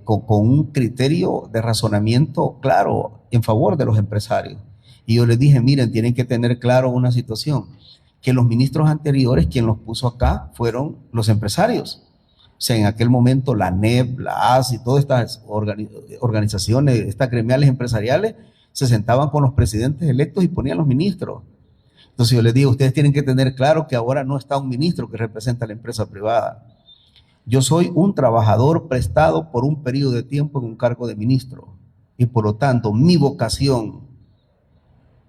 con un criterio de razonamiento claro en favor de los empresarios. Y yo les dije, miren, tienen que tener claro una situación, que los ministros anteriores, quien los puso acá, fueron los empresarios. O sea, en aquel momento la NEP, la AS y todas estas organizaciones, estas gremiales empresariales, se sentaban con los presidentes electos y ponían los ministros. Entonces yo les digo, ustedes tienen que tener claro que ahora no está un ministro que representa a la empresa privada. Yo soy un trabajador prestado por un periodo de tiempo en un cargo de ministro y por lo tanto mi vocación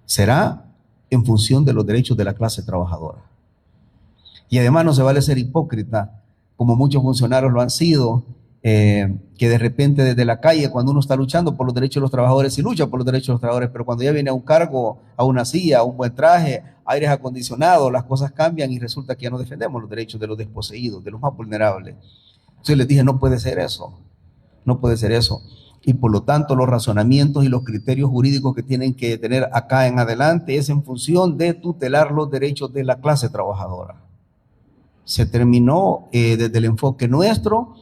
será en función de los derechos de la clase trabajadora. Y además no se vale ser hipócrita, como muchos funcionarios lo han sido, que de repente desde la calle, cuando uno está luchando por los derechos de los trabajadores, sí lucha por los derechos de los trabajadores, pero cuando ya viene a un cargo, a una silla, a un buen traje, aires acondicionados, las cosas cambian y resulta que ya no defendemos los derechos de los desposeídos, de los más vulnerables. Entonces les dije, no puede ser eso, no puede ser eso. Y por lo tanto los razonamientos y los criterios jurídicos que tienen que tener acá en adelante es en función de tutelar los derechos de la clase trabajadora. Se terminó desde el enfoque nuestro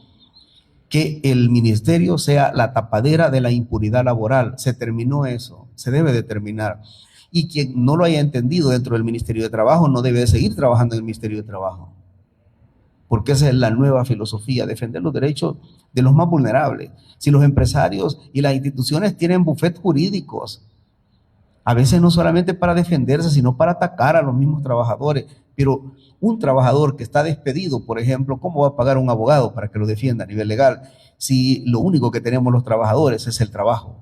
que el ministerio sea la tapadera de la impunidad laboral. Se terminó eso, se debe de terminar. Y quien no lo haya entendido dentro del Ministerio de Trabajo no debe de seguir trabajando en el Ministerio de Trabajo. Porque esa es la nueva filosofía, defender los derechos de los más vulnerables. Si los empresarios y las instituciones tienen bufetes jurídicos, a veces no solamente para defenderse, sino para atacar a los mismos trabajadores. Pero un trabajador que está despedido, por ejemplo, ¿cómo va a pagar un abogado para que lo defienda a nivel legal? Si lo único que tenemos los trabajadores es el trabajo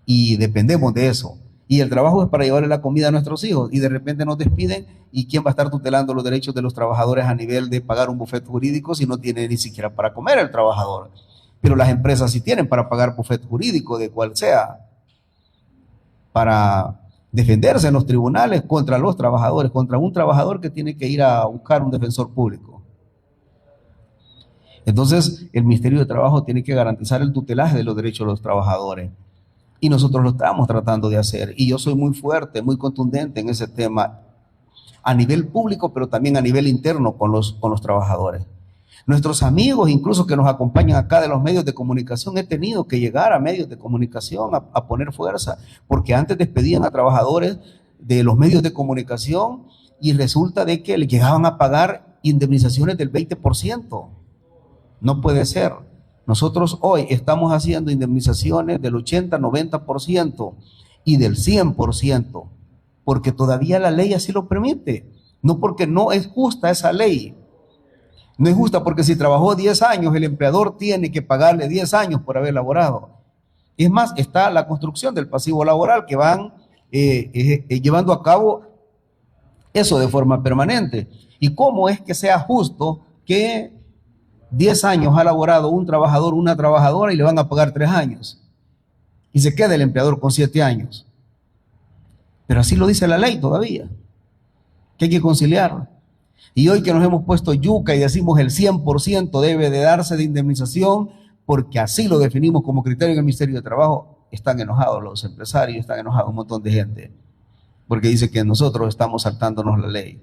y dependemos de eso. Y el trabajo es para llevarle la comida a nuestros hijos y de repente nos despiden, ¿y quién va a estar tutelando los derechos de los trabajadores a nivel de pagar un bufete jurídico si no tiene ni siquiera para comer el trabajador? Pero las empresas sí tienen para pagar bufete jurídico de cual sea, para defenderse en los tribunales contra los trabajadores, contra un trabajador que tiene que ir a buscar un defensor público. Entonces, el Ministerio de Trabajo tiene que garantizar el tutelaje de los derechos de los trabajadores. Y nosotros lo estamos tratando de hacer. Y yo soy muy fuerte, muy contundente en ese tema, a nivel público, pero también a nivel interno con los trabajadores. Nuestros amigos, incluso que nos acompañan acá de los medios de comunicación, he tenido que llegar a medios de comunicación a poner fuerza, porque antes despedían a trabajadores de los medios de comunicación y resulta de que le llegaban a pagar indemnizaciones del 20%. No puede ser. Nosotros hoy estamos haciendo indemnizaciones del 80-90% y del 100%, porque todavía la ley así lo permite, no porque no es justa esa ley. No es justa porque si trabajó 10 años, el empleador tiene que pagarle 10 años por haber laborado. Es más, está la construcción del pasivo laboral que van llevando a cabo eso de forma permanente. ¿Y cómo es que sea justo que 10 años ha laborado un trabajador, una trabajadora y le van a pagar 3 años? Y se queda el empleador con 7 años. Pero así lo dice la ley todavía, que hay que conciliar. Y hoy que nos hemos puesto yuca y decimos el 100% debe de darse de indemnización, porque así lo definimos como criterio en el Ministerio de Trabajo, están enojados los empresarios, están enojados un montón de gente, porque dice que nosotros estamos saltándonos la ley.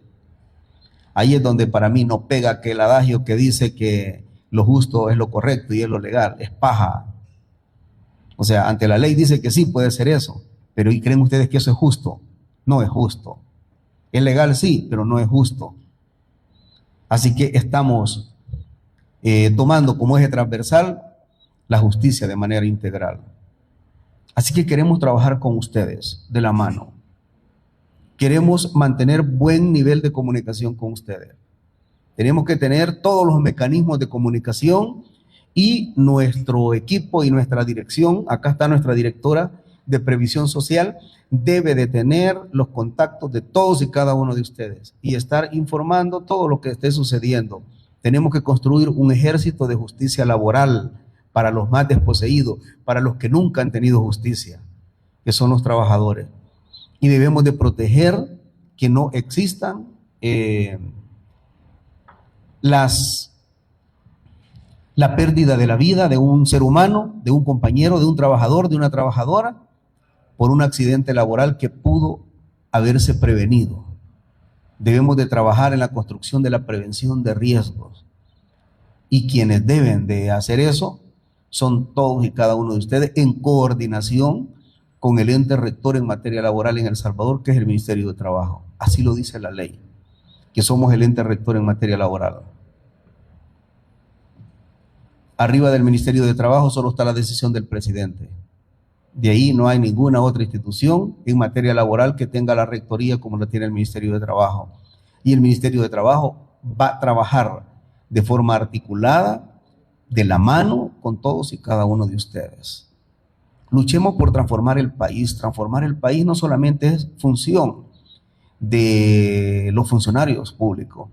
Ahí es donde para mí no pega aquel adagio que dice que lo justo es lo correcto y es lo legal, es paja. O sea, ante la ley dice que sí puede ser eso, pero ¿y creen ustedes que eso es justo? No es justo. Es legal sí, pero no es justo. Así que estamos tomando como eje transversal la justicia de manera integral. Así que queremos trabajar con ustedes de la mano. Queremos mantener buen nivel de comunicación con ustedes. Tenemos que tener todos los mecanismos de comunicación y nuestro equipo y nuestra dirección, acá está nuestra directora de Previsión Social, debe de tener los contactos de todos y cada uno de ustedes y estar informando todo lo que esté sucediendo. Tenemos que construir un ejército de justicia laboral para los más desposeídos, para los que nunca han tenido justicia, que son los trabajadores. Y debemos de proteger que no existan la pérdida de la vida de un ser humano, de un compañero, de un trabajador, de una trabajadora, por un accidente laboral que pudo haberse prevenido. Debemos de trabajar en la construcción de la prevención de riesgos. Y quienes deben de hacer eso son todos y cada uno de ustedes en coordinación con el ente rector en materia laboral en El Salvador, que es el Ministerio de Trabajo. Así lo dice la ley, que somos el ente rector en materia laboral. Arriba del Ministerio de Trabajo solo está la decisión del presidente. De ahí no hay ninguna otra institución en materia laboral que tenga la rectoría como la tiene el Ministerio de Trabajo. Y el Ministerio de Trabajo va a trabajar de forma articulada, de la mano con todos y cada uno de ustedes. Luchemos por transformar el país. Transformar el país no solamente es función de los funcionarios públicos.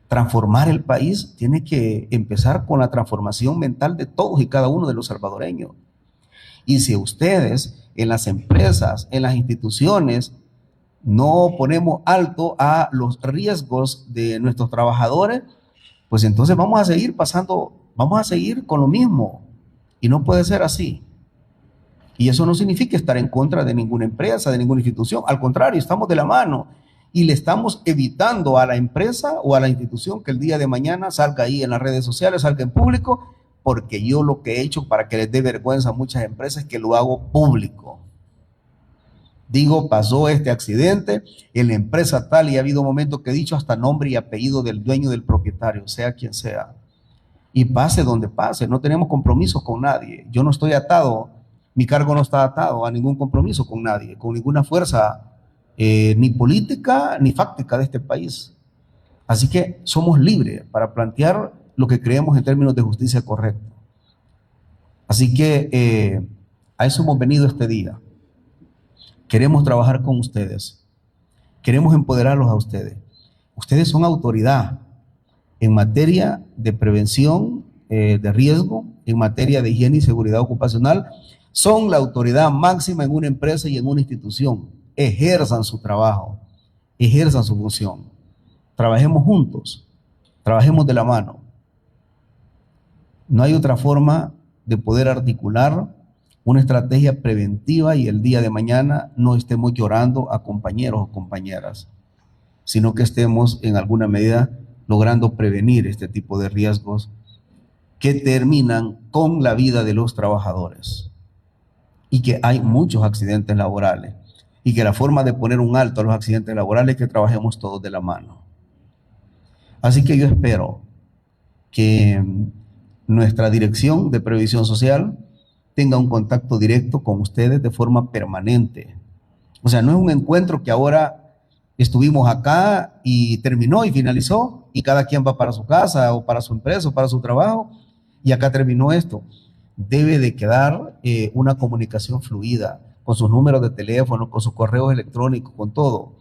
Transformar el país tiene que empezar con la transformación mental de todos y cada uno de los salvadoreños. Y si ustedes en las empresas, en las instituciones, no ponemos alto a los riesgos de nuestros trabajadores, pues entonces vamos a seguir con lo mismo. Y no puede ser así. Y eso no significa estar en contra de ninguna empresa, de ninguna institución. Al contrario, estamos de la mano y le estamos evitando a la empresa o a la institución que el día de mañana salga ahí en las redes sociales, salga en público, porque yo lo que he hecho para que les dé vergüenza a muchas empresas es que lo hago público. Digo, pasó este accidente en la empresa tal y ha habido momentos que he dicho hasta nombre y apellido del dueño, del propietario, sea quien sea. Y pase donde pase, no tenemos compromisos con nadie. Yo no estoy atado, mi cargo no está atado a ningún compromiso con nadie, con ninguna fuerza ni política ni fáctica de este país. Así que somos libres para plantear lo que creemos en términos de justicia correcta. Así que a eso hemos venido este día. Queremos trabajar con ustedes. Queremos empoderarlos a ustedes. Ustedes son autoridad en materia de prevención de riesgo, en materia de higiene y seguridad ocupacional. Son la autoridad máxima en una empresa y en una institución. Ejerzan su trabajo, ejerzan su función. Trabajemos juntos, trabajemos de la mano. No hay otra forma de poder articular una estrategia preventiva y el día de mañana no estemos llorando a compañeros o compañeras, sino que estemos en alguna medida logrando prevenir este tipo de riesgos que terminan con la vida de los trabajadores. Y que hay muchos accidentes laborales y que la forma de poner un alto a los accidentes laborales es que trabajemos todos de la mano. Así que yo espero que nuestra dirección de previsión social tenga un contacto directo con ustedes de forma permanente. O sea, no es un encuentro que ahora estuvimos acá y terminó y finalizó y cada quien va para su casa o para su empresa o para su trabajo y acá terminó esto. Debe de quedar una comunicación fluida con sus números de teléfono, con sus correos electrónicos, con todo. O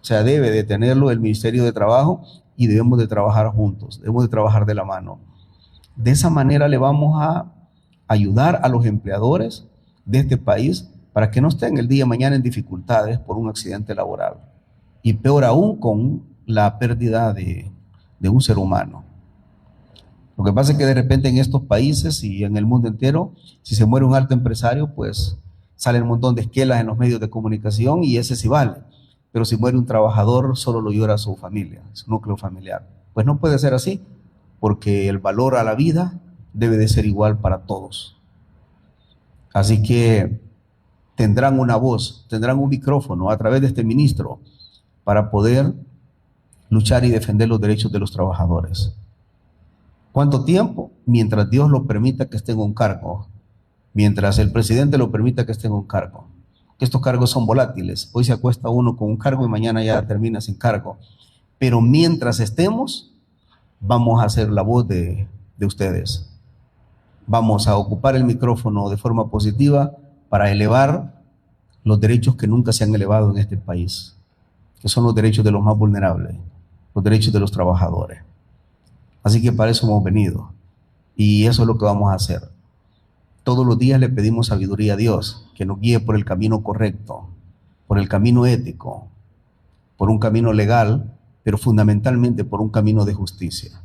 sea, debe de tenerlo el Ministerio de Trabajo y debemos de trabajar juntos, debemos de trabajar de la mano. De esa manera le vamos a ayudar a los empleadores de este país para que no estén el día de mañana en dificultades por un accidente laboral. Y peor aún con la pérdida de un ser humano. Lo que pasa es que de repente en estos países y en el mundo entero, si se muere un alto empresario, pues salen un montón de esquelas en los medios de comunicación y ese sí vale. Pero si muere un trabajador, solo lo llora su familia, su núcleo familiar. Pues no puede ser así, porque el valor a la vida debe de ser igual para todos. Así que tendrán una voz, tendrán un micrófono a través de este ministro para poder luchar y defender los derechos de los trabajadores. ¿Cuánto tiempo? Mientras Dios lo permita que esté en un cargo, mientras el presidente lo permita que esté en un cargo. Que estos cargos son volátiles. Hoy se acuesta uno con un cargo y mañana ya termina sin cargo. Pero mientras estemos, vamos a hacer la voz de ustedes. Vamos a ocupar el micrófono de forma positiva para elevar los derechos que nunca se han elevado en este país, que son los derechos de los más vulnerables, los derechos de los trabajadores. Así que para eso hemos venido y eso es lo que vamos a hacer. Todos los días le pedimos sabiduría a Dios, que nos guíe por el camino correcto, por el camino ético, por un camino legal, pero fundamentalmente por un camino de justicia.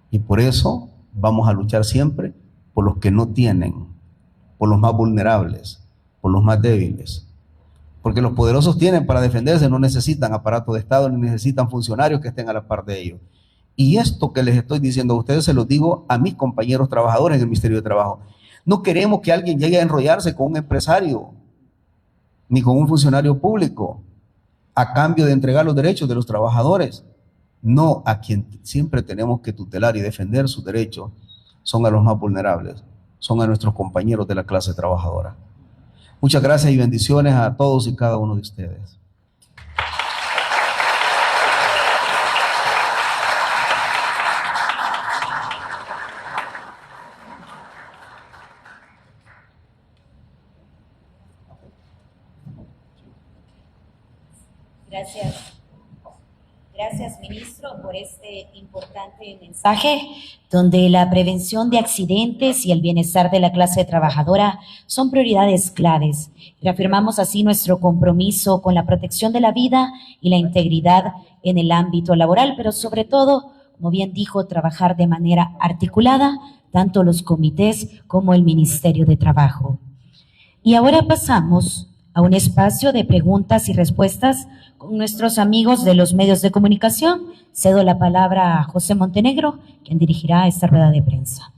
Y por eso vamos a luchar siempre por los que no tienen, por los más vulnerables, por los más débiles. Porque los poderosos tienen para defenderse, no necesitan aparato de Estado, ni necesitan funcionarios que estén a la par de ellos. Y esto que les estoy diciendo a ustedes se lo digo a mis compañeros trabajadores en el Ministerio de Trabajo. No queremos que alguien llegue a enrollarse con un empresario, ni con un funcionario público, a cambio de entregar los derechos de los trabajadores. No, a quien siempre tenemos que tutelar y defender sus derechos son a los más vulnerables, son a nuestros compañeros de la clase trabajadora. Muchas gracias y bendiciones a todos y cada uno de ustedes. Gracias, ministro, por este importante mensaje, donde la prevención de accidentes y el bienestar de la clase trabajadora son prioridades claves. Reafirmamos así nuestro compromiso con la protección de la vida y la integridad en el ámbito laboral, pero sobre todo, como bien dijo, trabajar de manera articulada, tanto los comités como el Ministerio de Trabajo. Y ahora pasamos a un espacio de preguntas y respuestas con nuestros amigos de los medios de comunicación. Cedo la palabra a José Montenegro, quien dirigirá esta rueda de prensa.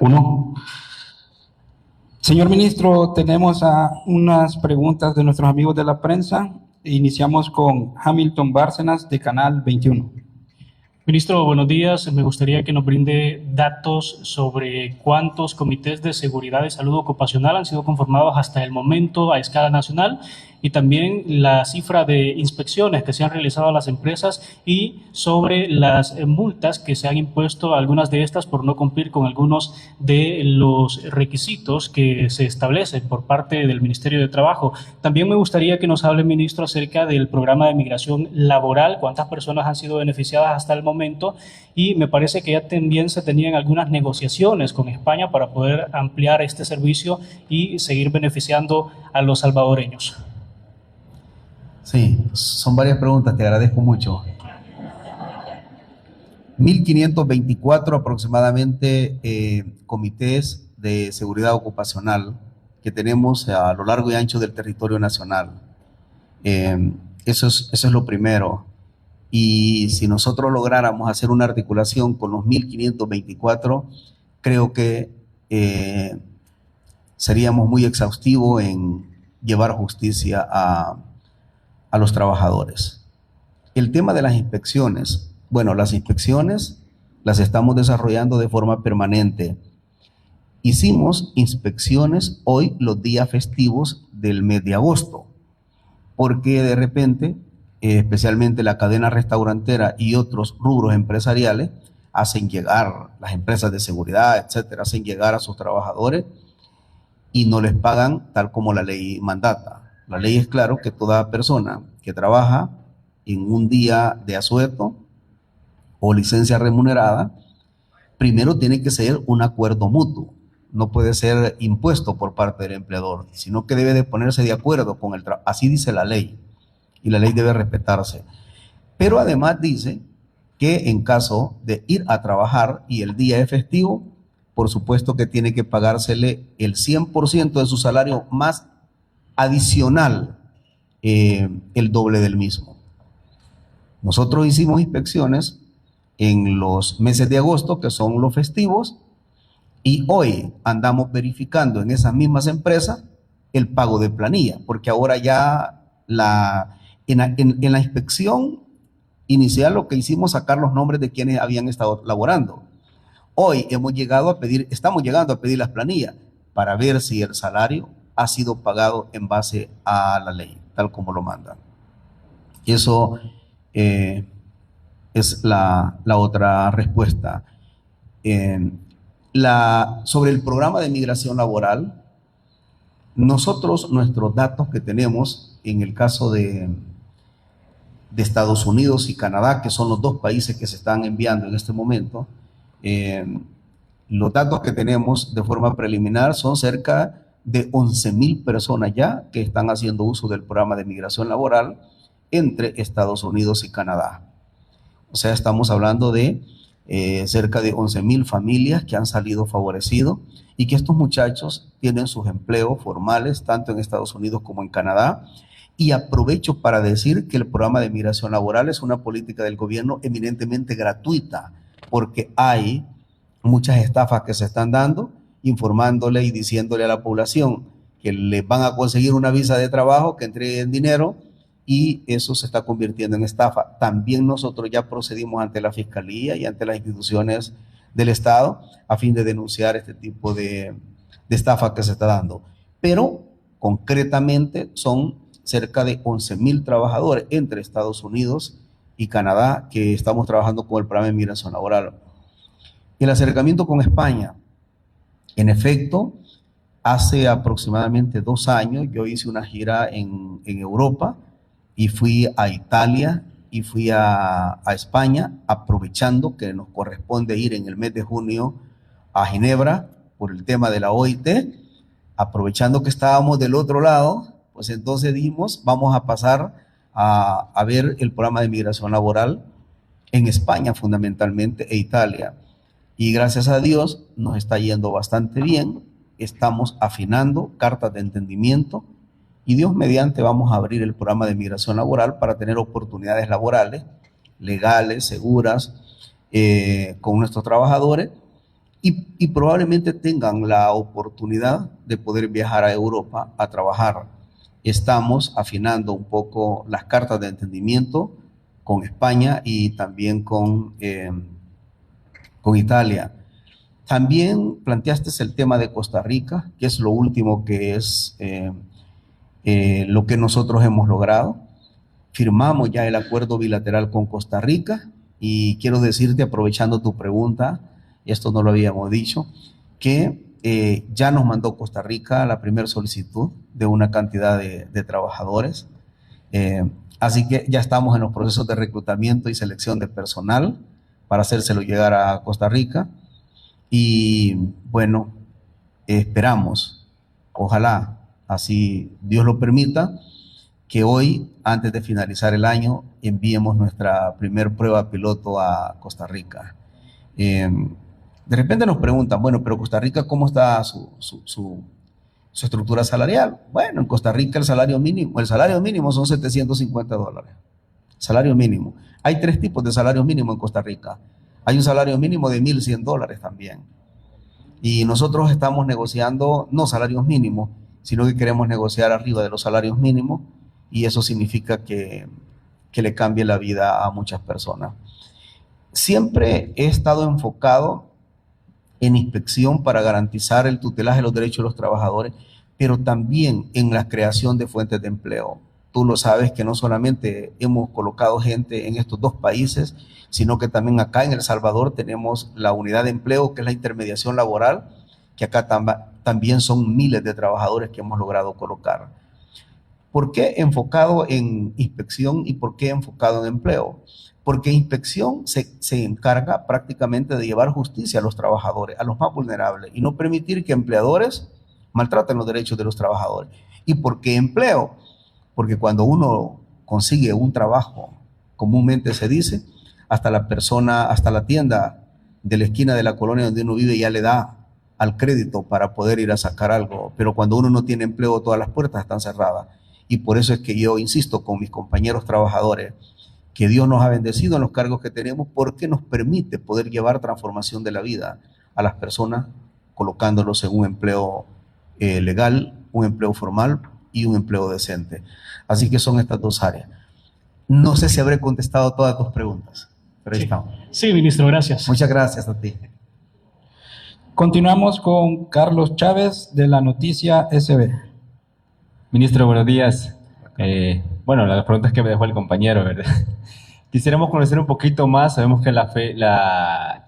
Uno. Señor ministro, tenemos unas preguntas de nuestros amigos de la prensa. Iniciamos con Hamilton Bárcenas de Canal 21. Ministro, buenos días. Me gustaría que nos brinde datos sobre cuántos comités de seguridad y salud ocupacional han sido conformados hasta el momento a escala nacional, y también la cifra de inspecciones que se han realizado a las empresas y sobre las multas que se han impuesto a algunas de estas por no cumplir con algunos de los requisitos que se establecen por parte del Ministerio de Trabajo. También me gustaría que nos hable, ministro, acerca del programa de migración laboral, cuántas personas han sido beneficiadas hasta el momento, y me parece que ya también se tenían algunas negociaciones con España para poder ampliar este servicio y seguir beneficiando a los salvadoreños. Sí, son varias preguntas, te agradezco mucho. 1.524 aproximadamente comités de seguridad ocupacional que tenemos a lo largo y ancho del territorio nacional. Eso es lo primero. Y si nosotros lográramos hacer una articulación con los 1.524, creo que seríamos muy exhaustivos en llevar justicia a los trabajadores. El tema de las inspecciones, bueno, las inspecciones las estamos desarrollando de forma permanente. Hicimos inspecciones hoy los días festivos del mes de agosto, porque de repente, especialmente la cadena restaurantera y otros rubros empresariales, hacen llegar, las empresas de seguridad, etcétera, hacen llegar a sus trabajadores y no les pagan tal como la ley mandata. La ley es claro que toda persona que trabaja en un día de asueto o licencia remunerada, primero tiene que ser un acuerdo mutuo. No puede ser impuesto por parte del empleador, sino que debe de ponerse de acuerdo con el trabajo. Así dice la ley, y la ley debe respetarse. Pero además dice que en caso de ir a trabajar y el día es festivo, por supuesto que tiene que pagársele el 100% de su salario más adicional, el doble del mismo. Nosotros hicimos inspecciones en los meses de agosto, que son los festivos, y hoy andamos verificando en esas mismas empresas el pago de planilla, porque ahora ya en la inspección inicial lo que hicimos sacar los nombres de quienes habían estado laborando. Hoy estamos llegando a pedir las planillas para ver si el salario ha sido pagado en base a la ley, tal como lo mandan. Eso es la otra respuesta. Sobre el programa de migración laboral, nuestros datos que tenemos en el caso de Estados Unidos y Canadá, que son los dos países que se están enviando en este momento, los datos que tenemos de forma preliminar son cerca de 11,000 personas ya que están haciendo uso del programa de migración laboral entre Estados Unidos y Canadá. O sea, estamos hablando de cerca de 11,000 familias que han salido favorecidos y que estos muchachos tienen sus empleos formales tanto en Estados Unidos como en Canadá. Y aprovecho para decir que el programa de migración laboral es una política del gobierno eminentemente gratuita, porque hay muchas estafas que se están dando, informándole y diciéndole a la población que les van a conseguir una visa de trabajo, que entreguen dinero, y eso se está convirtiendo en estafa. También nosotros ya procedimos ante la Fiscalía y ante las instituciones del Estado a fin de denunciar este tipo de estafa que se está dando. Pero concretamente son cerca de 11,000 trabajadores entre Estados Unidos y Canadá que estamos trabajando con el programa de migración laboral. El acercamiento con España, en efecto, hace aproximadamente 2 años yo hice una gira en Europa y fui a Italia y fui a España, aprovechando que nos corresponde ir en el mes de junio a Ginebra por el tema de la OIT, aprovechando que estábamos del otro lado, pues entonces dijimos, vamos a pasar a ver el programa de migración laboral en España fundamentalmente e Italia. Y gracias a Dios nos está yendo bastante bien, estamos afinando cartas de entendimiento y Dios mediante vamos a abrir el programa de migración laboral para tener oportunidades laborales, legales, seguras, con nuestros trabajadores y probablemente tengan la oportunidad de poder viajar a Europa a trabajar. Estamos afinando un poco las cartas de entendimiento con España y también con Italia. También planteaste el tema de Costa Rica, que es lo último que es lo que nosotros hemos logrado. Firmamos ya el acuerdo bilateral con Costa Rica y quiero decirte, aprovechando tu pregunta, esto no lo habíamos dicho, que ya nos mandó Costa Rica la primera solicitud de una cantidad de trabajadores. Así que ya estamos en los procesos de reclutamiento y selección de personal para hacérselo llegar a Costa Rica. Y bueno, esperamos, ojalá así Dios lo permita, que hoy, antes de finalizar el año, enviemos nuestra primer prueba piloto a Costa Rica. De repente nos preguntan, bueno, pero Costa Rica, ¿cómo está su estructura salarial? Bueno, en Costa Rica el salario mínimo son $750. Salario mínimo. Hay 3 tipos de salario mínimo en Costa Rica. Hay un salario mínimo de $1,100 también. Y nosotros estamos negociando no salarios mínimos, sino que queremos negociar arriba de los salarios mínimos y eso significa que le cambie la vida a muchas personas. Siempre he estado enfocado en inspección para garantizar el tutelaje de los derechos de los trabajadores, pero también en la creación de fuentes de empleo. Tú lo sabes que no solamente hemos colocado gente en estos 2 países, sino que también acá en El Salvador tenemos la unidad de empleo, que es la intermediación laboral, que acá también son miles de trabajadores que hemos logrado colocar. ¿Por qué enfocado en inspección y por qué enfocado en empleo? Porque inspección se encarga prácticamente de llevar justicia a los trabajadores, a los más vulnerables, y no permitir que empleadores maltraten los derechos de los trabajadores. ¿Y por qué empleo? Porque cuando uno consigue un trabajo, comúnmente se dice, hasta la tienda de la esquina de la colonia donde uno vive ya le da al crédito para poder ir a sacar algo, pero cuando uno no tiene empleo todas las puertas están cerradas. Y por eso es que yo insisto con mis compañeros trabajadores, que Dios nos ha bendecido en los cargos que tenemos porque nos permite poder llevar transformación de la vida a las personas colocándolos en un empleo legal, un empleo formal y un empleo decente. Así que son estas 2 áreas. No sé si habré contestado todas tus preguntas, pero ahí estamos. Sí, ministro, gracias. Muchas gracias a ti. Continuamos con Carlos Chávez de la Noticia SB. Ministro, buenos días. Bueno, las preguntas que me dejó el compañero, ¿verdad? Quisiéramos conocer un poquito más. Sabemos que la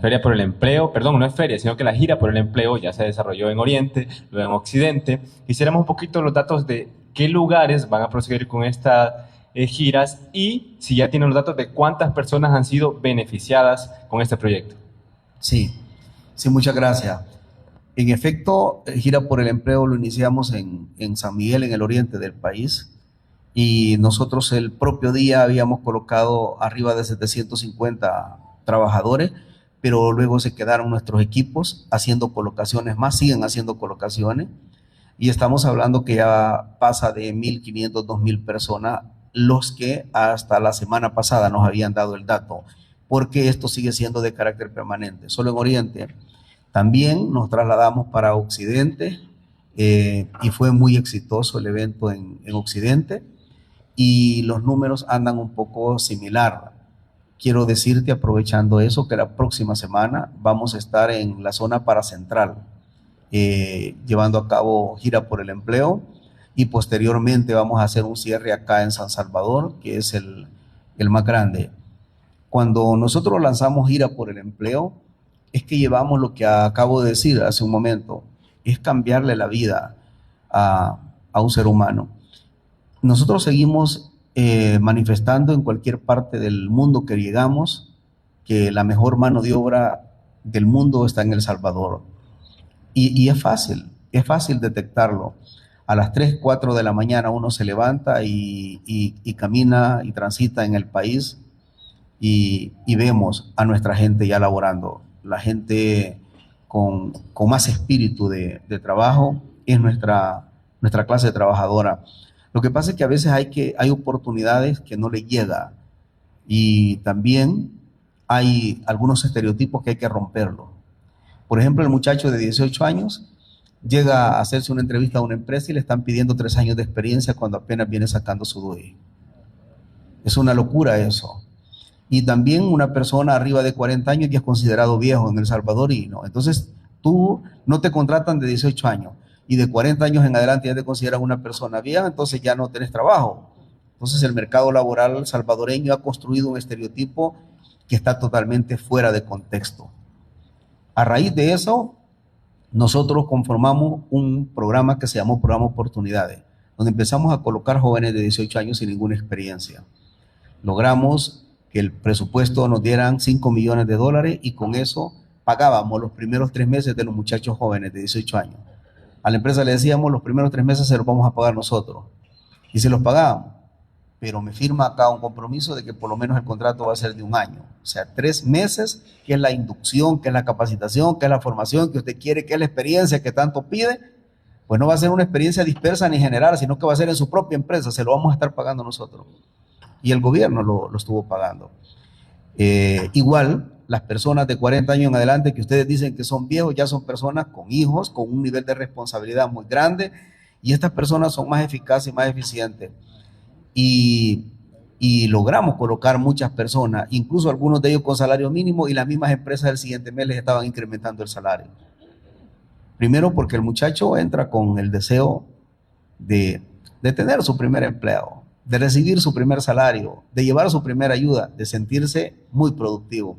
Feria por el Empleo, perdón, no es feria, sino que la gira por el empleo ya se desarrolló en Oriente, luego en Occidente. Quisiéramos un poquito los datos de qué lugares van a proseguir con estas giras y si ya tienen los datos de cuántas personas han sido beneficiadas con este proyecto. Sí, muchas gracias. En efecto, gira por el empleo lo iniciamos en San Miguel, en el oriente del país, y nosotros el propio día habíamos colocado arriba de 750 trabajadores, pero luego se quedaron nuestros equipos haciendo colocaciones más, siguen haciendo colocaciones, y estamos hablando que ya pasa de 1,500, 2,000 personas, los que hasta la semana pasada nos habían dado el dato, porque esto sigue siendo de carácter permanente, solo en Oriente. También nos trasladamos para Occidente y fue muy exitoso el evento en Occidente y los números andan un poco similar. Quiero decirte, aprovechando eso, que la próxima semana vamos a estar en la zona paracentral llevando a cabo gira por el empleo y posteriormente vamos a hacer un cierre acá en San Salvador, que es el más grande. Cuando nosotros lanzamos gira por el empleo, es que llevamos lo que acabo de decir hace un momento, es cambiarle la vida a un ser humano. Nosotros seguimos manifestando en cualquier parte del mundo que llegamos que la mejor mano de obra del mundo está en El Salvador. Y es fácil detectarlo. A las 3, 4 de la mañana uno se levanta y camina y transita en el país y vemos a nuestra gente ya laborando. La gente con más espíritu de trabajo es nuestra clase trabajadora. Lo que pasa es que a veces hay oportunidades que no le llega, y también hay algunos estereotipos que hay que romperlo. Por ejemplo, el muchacho de 18 años llega a hacerse una entrevista a una empresa y le están pidiendo 3 años de experiencia cuando apenas viene sacando su DUI. Es una locura eso. Y también una persona arriba de 40 años ya es considerado viejo en El Salvador y no. Entonces, tú no te contratan de 18 años y de 40 años en adelante ya te consideran una persona vieja, entonces ya no tenés trabajo. Entonces, el mercado laboral salvadoreño ha construido un estereotipo que está totalmente fuera de contexto. A raíz de eso, nosotros conformamos un programa que se llamó Programa Oportunidades, donde empezamos a colocar jóvenes de 18 años sin ninguna experiencia. Logramos que el presupuesto nos dieran $5 millones y con eso pagábamos los primeros 3 meses de los muchachos jóvenes de 18 años. A la empresa le decíamos, los primeros 3 meses se los vamos a pagar nosotros. Y se los pagábamos. Pero me firma acá un compromiso de que por lo menos el contrato va a ser de 1 año. O sea, 3 meses, que es la inducción, que es la capacitación, que es la formación que usted quiere, que es la experiencia que tanto pide. Pues no va a ser una experiencia dispersa ni general, sino que va a ser en su propia empresa. Se lo vamos a estar pagando nosotros. Y el gobierno lo estuvo pagando. Igual, las personas de 40 años en adelante que ustedes dicen que son viejos, ya son personas con hijos, con un nivel de responsabilidad muy grande, y estas personas son más eficaces y más eficientes. Y logramos colocar muchas personas, incluso algunos de ellos con salario mínimo, y las mismas empresas del siguiente mes les estaban incrementando el salario. Primero porque el muchacho entra con el deseo de tener su primer empleo, de recibir su primer salario, de llevar su primera ayuda, de sentirse muy productivo.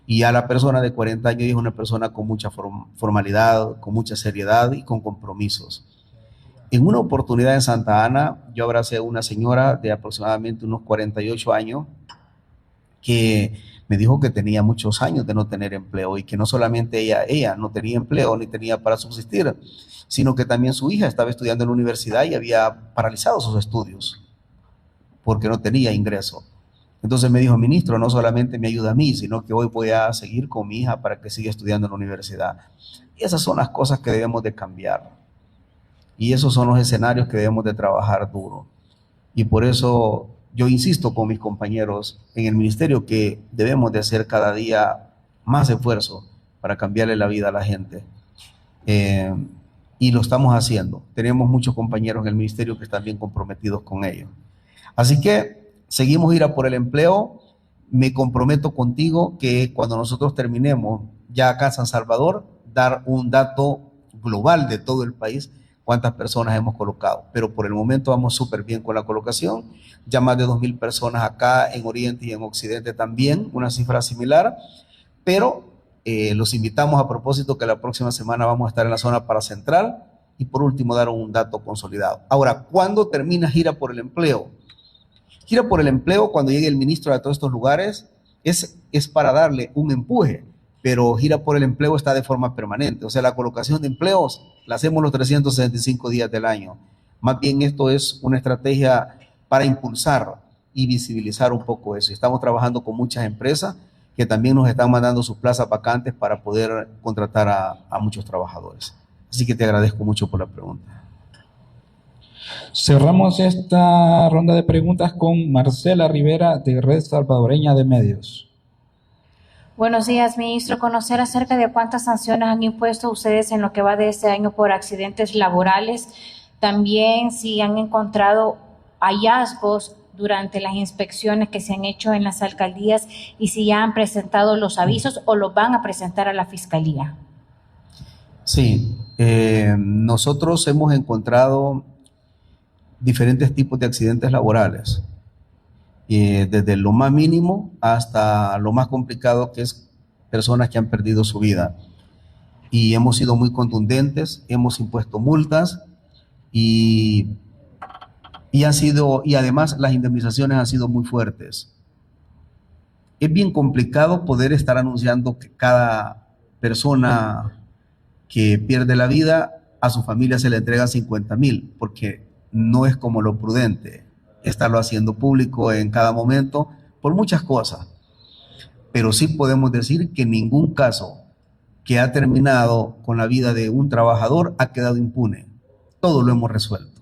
Y a la persona de 40 años es una persona con mucha formalidad, con mucha seriedad y con compromisos. En una oportunidad en Santa Ana, yo abracé a una señora de aproximadamente unos 48 años que me dijo que tenía muchos años de no tener empleo y que no solamente ella no tenía empleo ni tenía para subsistir, sino que también su hija estaba estudiando en la universidad y había paralizado sus estudios porque no tenía ingreso. Entonces me dijo, ministro, no solamente me ayuda a mí, sino que hoy voy a seguir con mi hija para que siga estudiando en la universidad. Y esas son las cosas que debemos de cambiar. Y esos son los escenarios que debemos de trabajar duro. Y por eso yo insisto con mis compañeros en el ministerio que debemos de hacer cada día más esfuerzo para cambiarle la vida a la gente. Y lo estamos haciendo. Tenemos muchos compañeros en el ministerio que están bien comprometidos con ello. Así que seguimos ir a por el empleo. Me comprometo contigo que cuando nosotros terminemos ya acá en San Salvador, dar un dato global de todo el país, cuántas personas hemos colocado. Pero por el momento vamos súper bien con la colocación. Ya más de 2,000 personas acá en Oriente y en Occidente también, una cifra similar. Pero los invitamos a propósito que la próxima semana vamos a estar en la zona paracentral. Y por último, dar un dato consolidado. Ahora, ¿cuándo termina Gira por el Empleo? Gira por el Empleo, cuando llegue el ministro a todos estos lugares, es para darle un empuje, pero Gira por el Empleo está de forma permanente. O sea, la colocación de empleos la hacemos los 365 días del año. Más bien esto es una estrategia para impulsar y visibilizar un poco eso. Estamos trabajando con muchas empresas que también nos están mandando sus plazas vacantes para poder contratar a muchos trabajadores. Así que te agradezco mucho por la pregunta. Cerramos esta ronda de preguntas con Marcela Rivera de Red Salvadoreña de Medios. Buenos días, ministro. Conocer acerca de cuántas sanciones han impuesto ustedes en lo que va de este año por accidentes laborales. También si han encontrado hallazgos durante las inspecciones que se han hecho en las alcaldías y si ya han presentado los avisos o los van a presentar a la Fiscalía. Sí, nosotros hemos encontrado diferentes tipos de accidentes laborales, desde lo más mínimo hasta lo más complicado, que es personas que han perdido su vida. Y hemos sido muy contundentes, hemos impuesto multas y además las indemnizaciones han sido muy fuertes. Es bien complicado poder estar anunciando que cada persona que pierde la vida, a su familia se le entregan 50,000, porque no es como lo prudente estarlo haciendo público en cada momento por muchas cosas. pero sí podemos decir que ningún caso que ha terminado con la vida de un trabajador ha quedado impune. Todo lo hemos resuelto.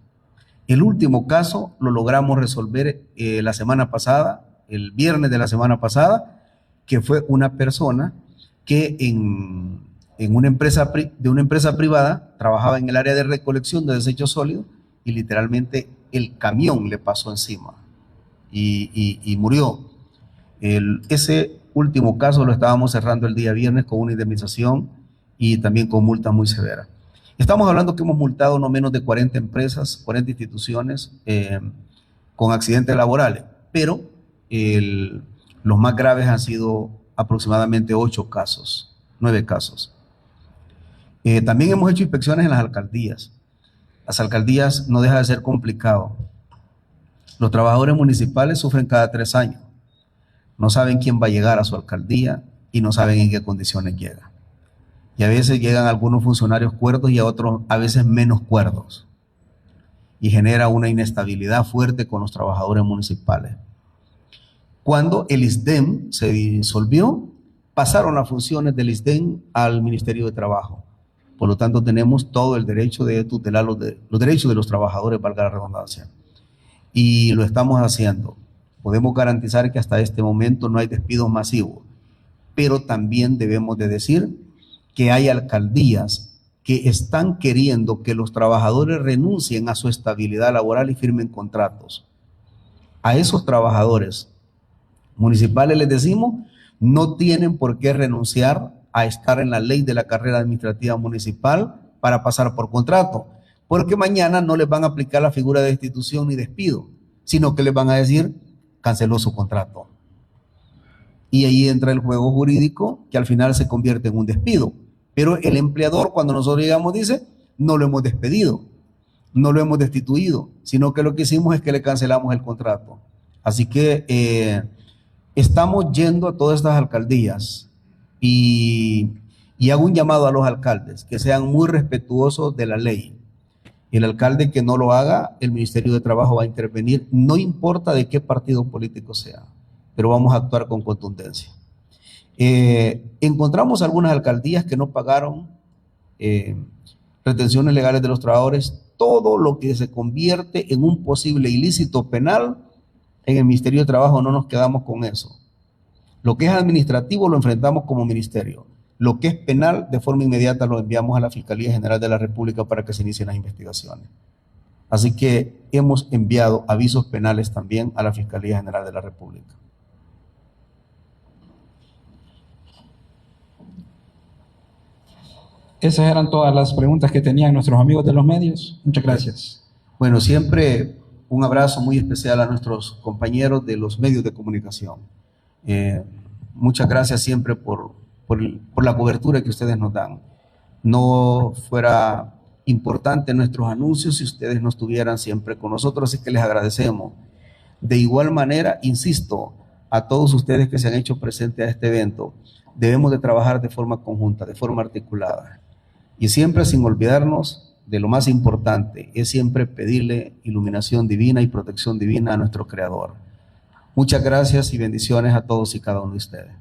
El último caso lo logramos resolver la semana pasada, el viernes de la semana pasada, que fue una persona que de una empresa privada trabajaba en el área de recolección de desechos sólidos y literalmente el camión le pasó encima y murió. Ese último caso lo estábamos cerrando el día viernes con una indemnización y también con multa muy severa. Estamos hablando que hemos multado no menos de 40 empresas, 40 instituciones con accidentes laborales, pero los más graves han sido aproximadamente 8 casos, 9 casos. También hemos hecho inspecciones en las alcaldías. Las alcaldías no deja de ser complicado. Los trabajadores municipales sufren cada 3 años. No saben quién va a llegar a su alcaldía y no saben en qué condiciones llega. Y a veces llegan algunos funcionarios cuerdos y a otros a veces menos cuerdos. Y genera una inestabilidad fuerte con los trabajadores municipales. Cuando el ISDEM se disolvió, pasaron las funciones del ISDEM al Ministerio de Trabajo. Por lo tanto, tenemos todo el derecho de tutelar los derechos de los trabajadores, valga la redundancia. Y lo estamos haciendo. Podemos garantizar que hasta este momento no hay despidos masivos, pero también debemos de decir que hay alcaldías que están queriendo que los trabajadores renuncien a su estabilidad laboral y firmen contratos. A esos trabajadores municipales les decimos, no tienen por qué renunciar a estar en la ley de la carrera administrativa municipal para pasar por contrato, porque mañana no les van a aplicar la figura de destitución ni despido, sino que les van a decir, canceló su contrato. Y ahí entra el juego jurídico que al final se convierte en un despido. Pero el empleador, cuando nosotros llegamos, dice, no lo hemos despedido, no lo hemos destituido, sino que lo que hicimos es que le cancelamos el contrato. Así que estamos yendo a todas estas alcaldías y hago un llamado a los alcaldes que sean muy respetuosos de la ley. El alcalde que no lo haga, el Ministerio de Trabajo va a intervenir, no importa de qué partido político sea, pero vamos a actuar con contundencia. Encontramos algunas alcaldías que no pagaron retenciones legales de los trabajadores. Todo lo que se convierte en un posible ilícito penal, en el Ministerio de Trabajo no nos quedamos con eso. Lo que es administrativo lo enfrentamos como ministerio. Lo que es penal, de forma inmediata lo enviamos a la Fiscalía General de la República para que se inicien las investigaciones. Así que hemos enviado avisos penales también a la Fiscalía General de la República. Esas eran todas las preguntas que tenían nuestros amigos de los medios. Muchas gracias. Bueno, siempre un abrazo muy especial a nuestros compañeros de los medios de comunicación. Muchas gracias siempre por la cobertura que ustedes nos dan. No fuera importante nuestros anuncios si ustedes no estuvieran siempre con nosotros, así que les agradecemos. De igual manera, insisto, a todos ustedes que se han hecho presentes a este evento, debemos de trabajar de forma conjunta, de forma articulada. Y siempre sin olvidarnos de lo más importante, es siempre pedirle iluminación divina y protección divina a nuestro Creador. Muchas gracias y bendiciones a todos y cada uno de ustedes.